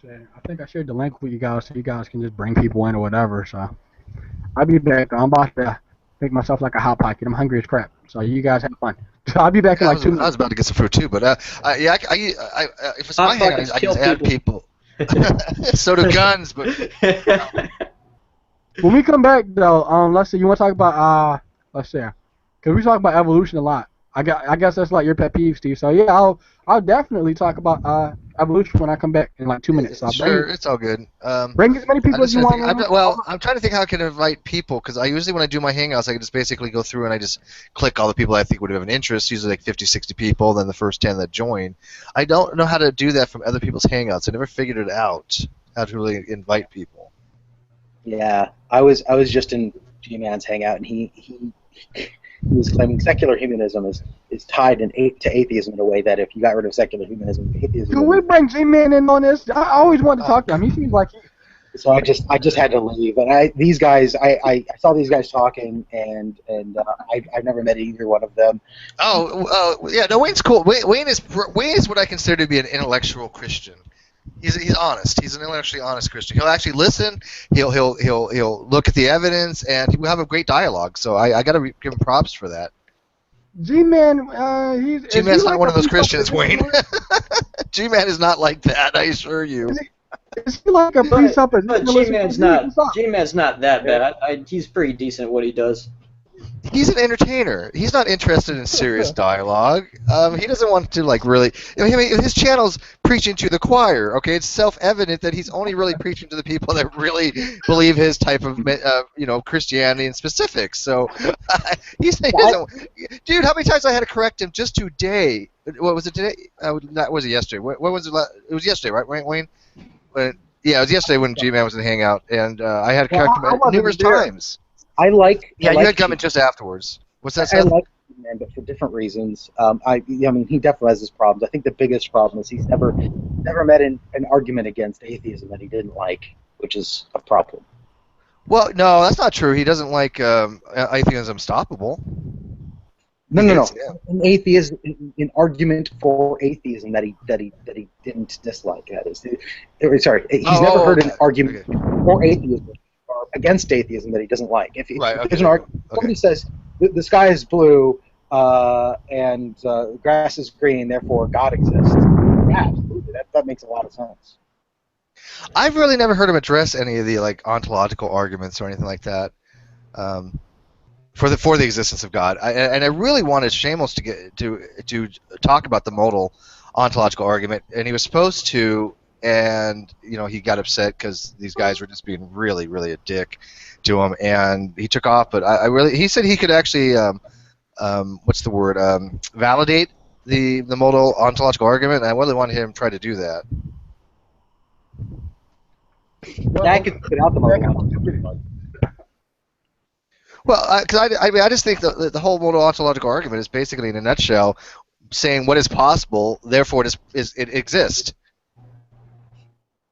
I think I shared the link with you guys so you guys can just bring people in or whatever. So I'll be back. I'm about to make myself like a hot pocket. I'm hungry as crap. So you guys have fun. So I'll be back in like 2 minutes. I was about to get some food too, but yeah, if it's my hand, I can add people. So do guns, but. When we come back, though, let's see. You want to talk about let's see, because we talk about evolution a lot. I guess that's like your pet peeve, Steve. So yeah, I'll definitely talk about evolution when I come back in like 2 minutes. So sure, it's all good. Bring as many people as you want. I'm trying to think how I can invite people, because I usually when I do my hangouts, I can just basically go through and I just click all the people I think would have an interest. Usually like 50, 60 people, then the first 10 that join. I don't know how to do that from other people's hangouts. I never figured it out how to really invite people. Yeah, I was just in G-Man's hangout, and he was claiming secular humanism is tied to atheism in a way that if you got rid of secular humanism, atheism. Can we bring G-Man in on this? I always wanted to talk to him. He seems like. So I just had to leave, and I saw these guys talking, and I've never met either one of them. Yeah, no, Wayne's cool. Wayne is what I consider to be an intellectual Christian. He's honest. He's an intellectually honest Christian. He'll actually listen. He'll look at the evidence, and we'll have a great dialogue. So I got to give him props for that. G-Man, G-Man's not one of those Christians, Wayne. G-Man is not like that. I assure you. Is he like a presupposition? But G-Man's not that bad. He's pretty decent at what he does. He's an entertainer. He's not interested in serious dialogue. He doesn't want to really. His channel's preaching to the choir. Okay, it's self-evident that he's only really preaching to the people that really believe his type of Christianity in specifics. So he doesn't. Dude, how many times I had to correct him just today? What was it today? That was it yesterday. What was it? It was yesterday, right, Wayne? Yeah, it was yesterday when G-Man was in the hangout, and I had to correct him numerous times. You had come in just afterwards. What's that? I like G-Man, but for different reasons. I mean, he definitely has his problems. I think the biggest problem is he's never met an argument against atheism that he didn't like, which is a problem. Well, no, that's not true. He doesn't like atheism stoppable. No. An argument for atheism that he didn't dislike. That is, sorry, he's never heard an argument for atheism or against atheism that he doesn't like. If there's an argument, somebody says the sky is blue and grass is green, therefore God exists. Yeah, absolutely. That makes a lot of sense. I've really never heard him address any of the ontological arguments or anything like that. For the existence of God, and I really wanted Shamos to get to talk about the modal ontological argument, and he was supposed to, and he got upset because these guys were just being really, really a dick to him, and he took off. But he said he could actually, what's the word, validate the modal ontological argument, and I really wanted him to try to do that. Yeah, I could put out the modal ontological argument. Well, because I just think the whole modal ontological argument is basically, in a nutshell, saying what is possible, therefore it exists.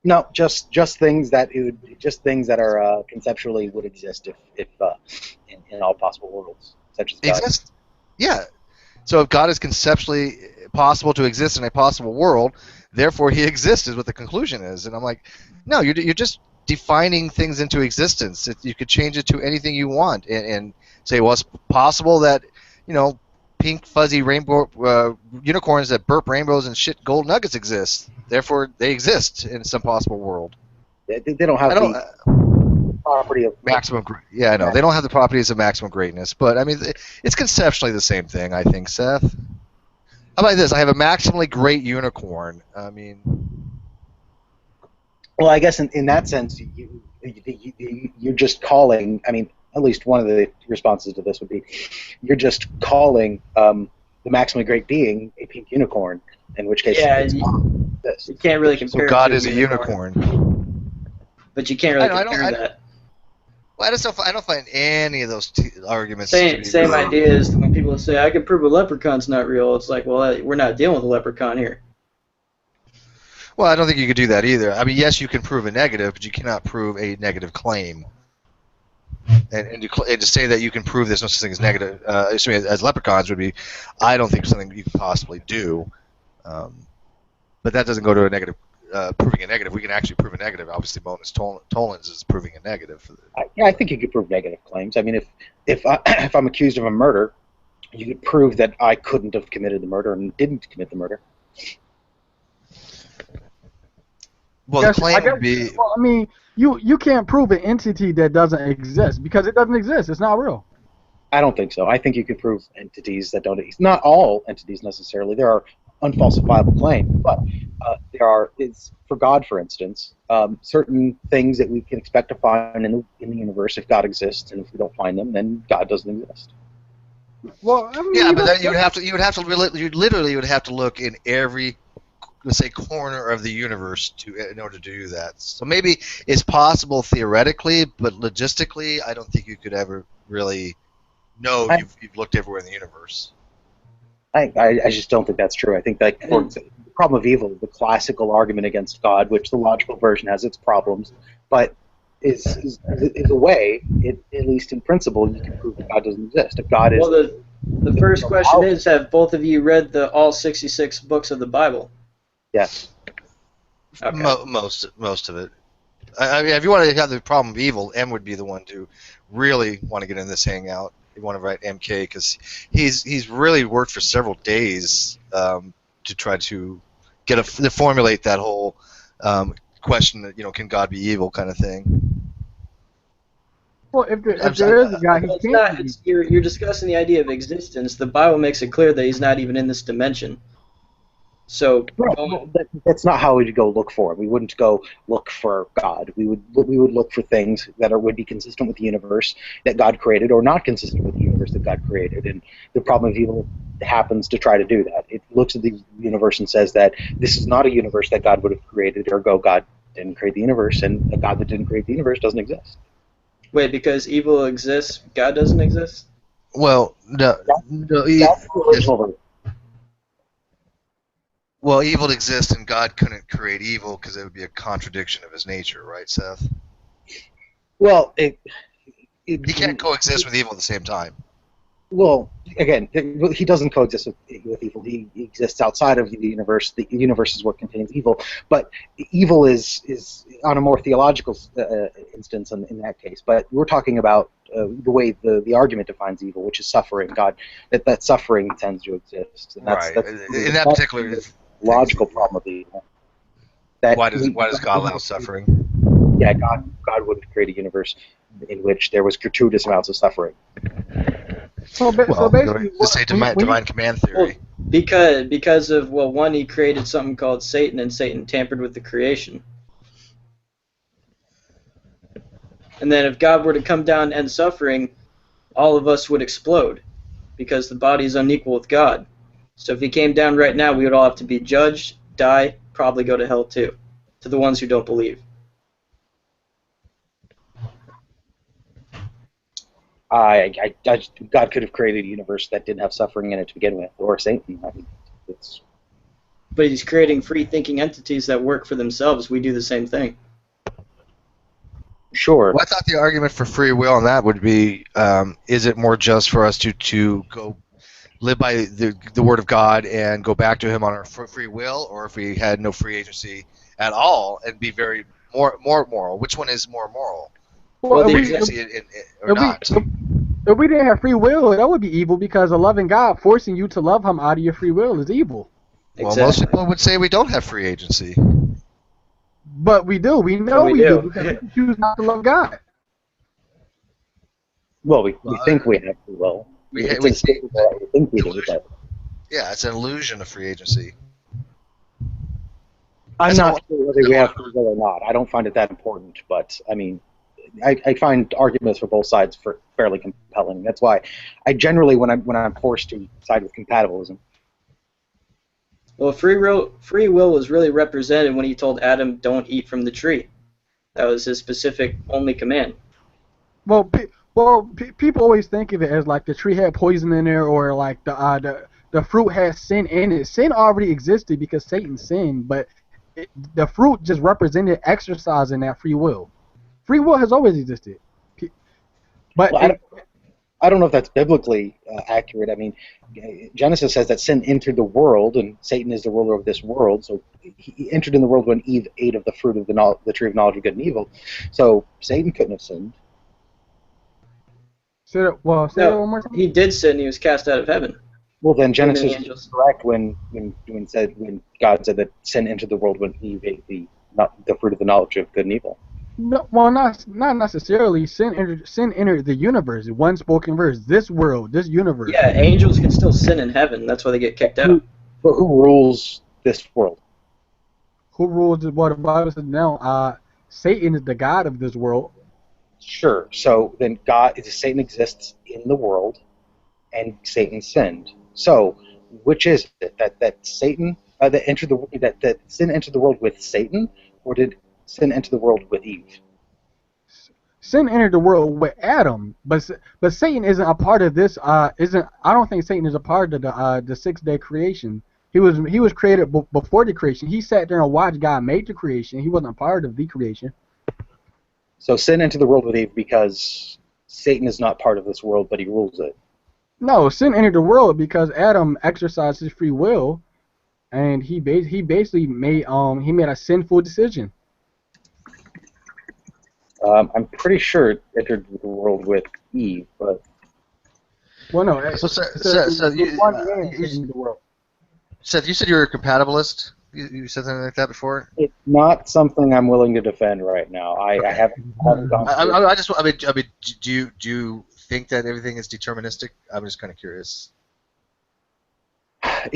No, just things that are conceptually would exist if in all possible worlds, such as God. Exist? Yeah. So if God is conceptually possible to exist in a possible world, therefore he exists, is what the conclusion is. And I'm like, no, you're just defining things into existence. You could change it to anything you want and say, well, it's possible that pink fuzzy rainbow unicorns that burp rainbows and shit gold nuggets exist. Therefore, they exist in some possible world. They don't have the property of maximum. Yeah, I know they don't have the properties of maximum greatness, but I mean, it's conceptually the same thing. I think, Seth. How about this? I have a maximally great unicorn. I mean, well, I guess in that sense, you're just calling. I mean, at least one of the responses to this would be, you're just calling the maximally great being a pink unicorn. In which case, you can't really compare. So God is a unicorn. But you can't really compare that. Well, I don't find any of those arguments. Same idea is when people say, I can prove a leprechaun's not real. It's like, well, we're not dealing with a leprechaun here. Well, I don't think you could do that either. I mean, yes, you can prove a negative, but you cannot prove a negative claim. And to say that you can prove there's no such thing as negative, as leprechauns would be, I don't think something you could possibly do. But that doesn't go to a negative. Proving a negative, we can actually prove a negative. Obviously, bonus Tollins is proving a negative. I think you could prove negative claims. I mean, if I'm accused of a murder, you could prove that I couldn't have committed the murder and didn't commit the murder. Well, the claim would be. Well, I mean, you can't prove an entity that doesn't exist because it doesn't exist. It's not real. I don't think so. I think you could prove entities that don't exist. Not all entities necessarily. There are unfalsifiable claims, but there are, for God, for instance, certain things that we can expect to find in the universe if God exists, and if we don't find them, then God doesn't exist. Well, I mean, yeah, but then you would have to look in every, let's say, corner of the universe in order to do that. So maybe it's possible theoretically, but logistically, I don't think you could ever really know you've looked everywhere in the universe. I just don't think that's true. I think that for the problem of evil, the classical argument against God, which the logical version has its problems, but is a way, at least in principle, you can prove that God doesn't exist. If God is, well, the first question is: have both of you read all 66 books of the Bible? Yes. Okay. Most of it. I mean, if you want to have the problem of evil, M would be the one to really want to get in this hangout. You want to write MK because he's really worked for several days to try to to formulate that whole question that, can God be evil kind of thing. Well, if there is a God, he can't. You're discussing the idea of existence. The Bible makes it clear that he's not even in this dimension. So that's not how we'd go look for him. We wouldn't go look for God. We would look for things that would be consistent with the universe that God created, or not consistent with the universe that God created. And the problem of evil happens to try to do that. It looks at the universe and says that this is not a universe that God would have created, ergo God didn't create the universe, and a God that didn't create the universe doesn't exist. Wait, because evil exists, God doesn't exist? Well, no, that's the original version. Well, evil exists, and God couldn't create evil because it would be a contradiction of his nature, right, Seth? Well, he can't coexist with evil at the same time. Well, again, he doesn't coexist with evil. He exists outside of the universe. The universe is what contains evil. But evil is on a more theological instance in that case. But we're talking about the way the argument defines evil, which is suffering. God, that suffering tends to exist. And that's, right. In that particular logical problem of evil. Why does God allow suffering? Yeah, God wouldn't create a universe in which there was gratuitous amounts of suffering. So basically, let's say divine command theory. Well, because of one, he created something called Satan, and Satan tampered with the creation. And then if God were to come down and end suffering, all of us would explode, because the body is unequal with God. So if he came down right now, we would all have to be judged, die, probably go to hell too, to the ones who don't believe. God could have created a universe that didn't have suffering in it to begin with, or Satan. I mean, But he's creating free-thinking entities that work for themselves. We do the same thing. Sure. Well, I thought the argument for free will on that would be, is it more just for us to go live by the word of God and go back to him on our free will, or if we had no free agency at all and be more moral? Which one is more moral? Well, Free agency or not? If we didn't have free will, that would be evil because a loving God forcing you to love Him out of your free will is evil. Well, most people would say we don't have free agency. But we do. We know we do because we choose not to love God. Well, we think we have free will. We think we do. But yeah, it's an illusion of free agency. I'm not sure whether we have free will or not. I don't find it that important, but I mean, I find arguments for both sides fairly compelling. That's why I generally, when I'm forced to side with compatibilism. Well, free will was really represented when he told Adam, "Don't eat from the tree." That was his specific only command. Well, people always think of it as like the tree had poison in there, or like the fruit has sin in it. Sin already existed because Satan sinned, but the fruit just represented exercising that free will. Free will has always existed. But well, I don't know if that's biblically accurate. I mean, Genesis says that sin entered the world, and Satan is the ruler of this world. So he entered in the world when Eve ate of the fruit of the tree of knowledge of good and evil. So Satan couldn't have sinned. Say that one more time. He did sin. He was cast out of heaven. Well, then Genesis is correct when God said that sin entered the world when Eve ate the fruit of the knowledge of good and evil. No, well, not necessarily. Sin entered the universe. One spoken verse. This world, this universe. Yeah, angels can still sin in heaven. That's why they get kicked out. But who rules this world? Who rules what the Bible says now? Satan is the god of this world. Sure. So then Satan exists in the world, and Satan sinned. So which is it? That Satan that sin entered the world with Satan, or did sin enter the world with Eve? Sin entered the world with Adam, but Satan isn't a part of this. I don't think Satan is a part of the 6-day creation. He was created before the creation. He sat there and watched God make the creation. He wasn't a part of the creation. So sin entered the world with Eve because Satan is not part of this world, but he rules it. No, sin entered the world because Adam exercised his free will, and he basically made a sinful decision. I'm pretty sure it entered the world with Eve, but well, no. Seth, you said you were a compatibilist. You said something like that before. It's not something I'm willing to defend right now. I haven't gone. I mean, do you think that everything is deterministic? I'm just kind of curious.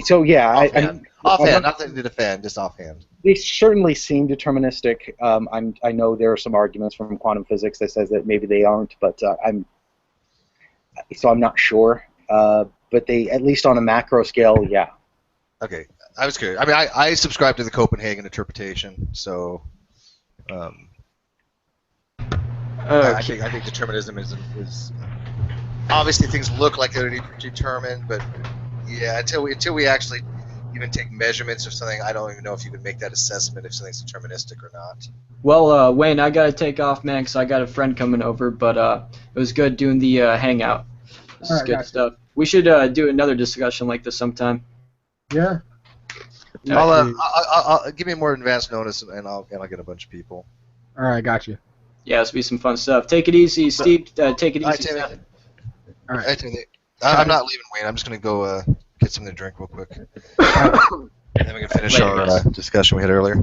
So yeah, offhand, nothing to defend, just offhand. They certainly seem deterministic. I know there are some arguments from quantum physics that says that maybe they aren't, but I'm not sure. But they, at least on a macro scale, yeah. Okay, I was curious. I mean, I subscribe to the Copenhagen interpretation, so I think determinism is obviously things look like they're determined, but yeah, until we actually even take measurements of something, I don't even know if you can make that assessment if something's deterministic or not. Well, Wayne, I gotta take off, man, because I got a friend coming over, but it was good doing the hangout. This is good stuff. We should do another discussion like this sometime. Yeah. I'll give me more advance notice, and I'll get a bunch of people. All right, gotcha. Yeah, it's be some fun stuff. Take it easy, Steve. Take it easy. All right. I'm not leaving, Wayne. I'm just gonna go get something to drink real quick, and then we can finish our discussion we had earlier.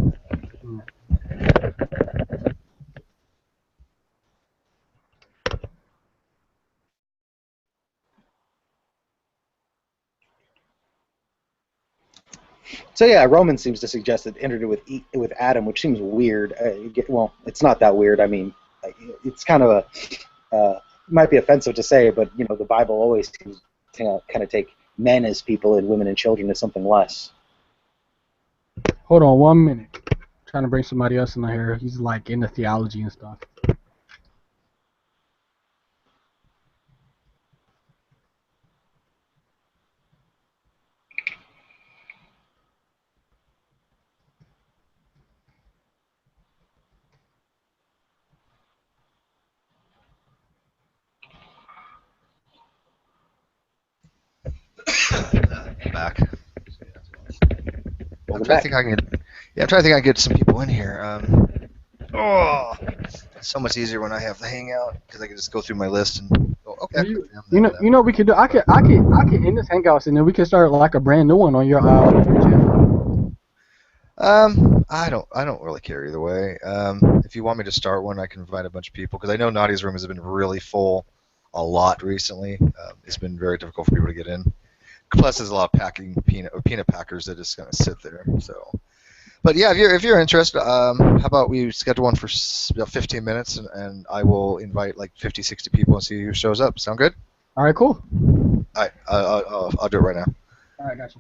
So yeah, Romans seems to suggest that it entered it with Adam, which seems weird. Well, it's not that weird. I mean, it's kind of it might be offensive to say, but you know, the Bible always seems to kind of take men as people and women and children as something less. Hold on 1 minute. I'm trying to bring somebody else in here. He's like into theology and stuff. Back. I'm trying to think I can get some people in here. It's so much easier when I have the hangout because I can just go through my list and go Okay. You know, we could do. I could end this hangouts and then we could start like a brand new one on your channel. I don't really care either way. If you want me to start one, I can invite a bunch of people because I know Nadia's room has been really full a lot recently. It's been very difficult for people to get in. Plus, there's a lot of peanut packers that just kind of sit there. So, but yeah, if you're interested, how about we schedule one for about 15 minutes, and I will invite like 50, 60 people and see who shows up. Sound good? All right, cool. All right, I'll do it right now. All right, gotcha.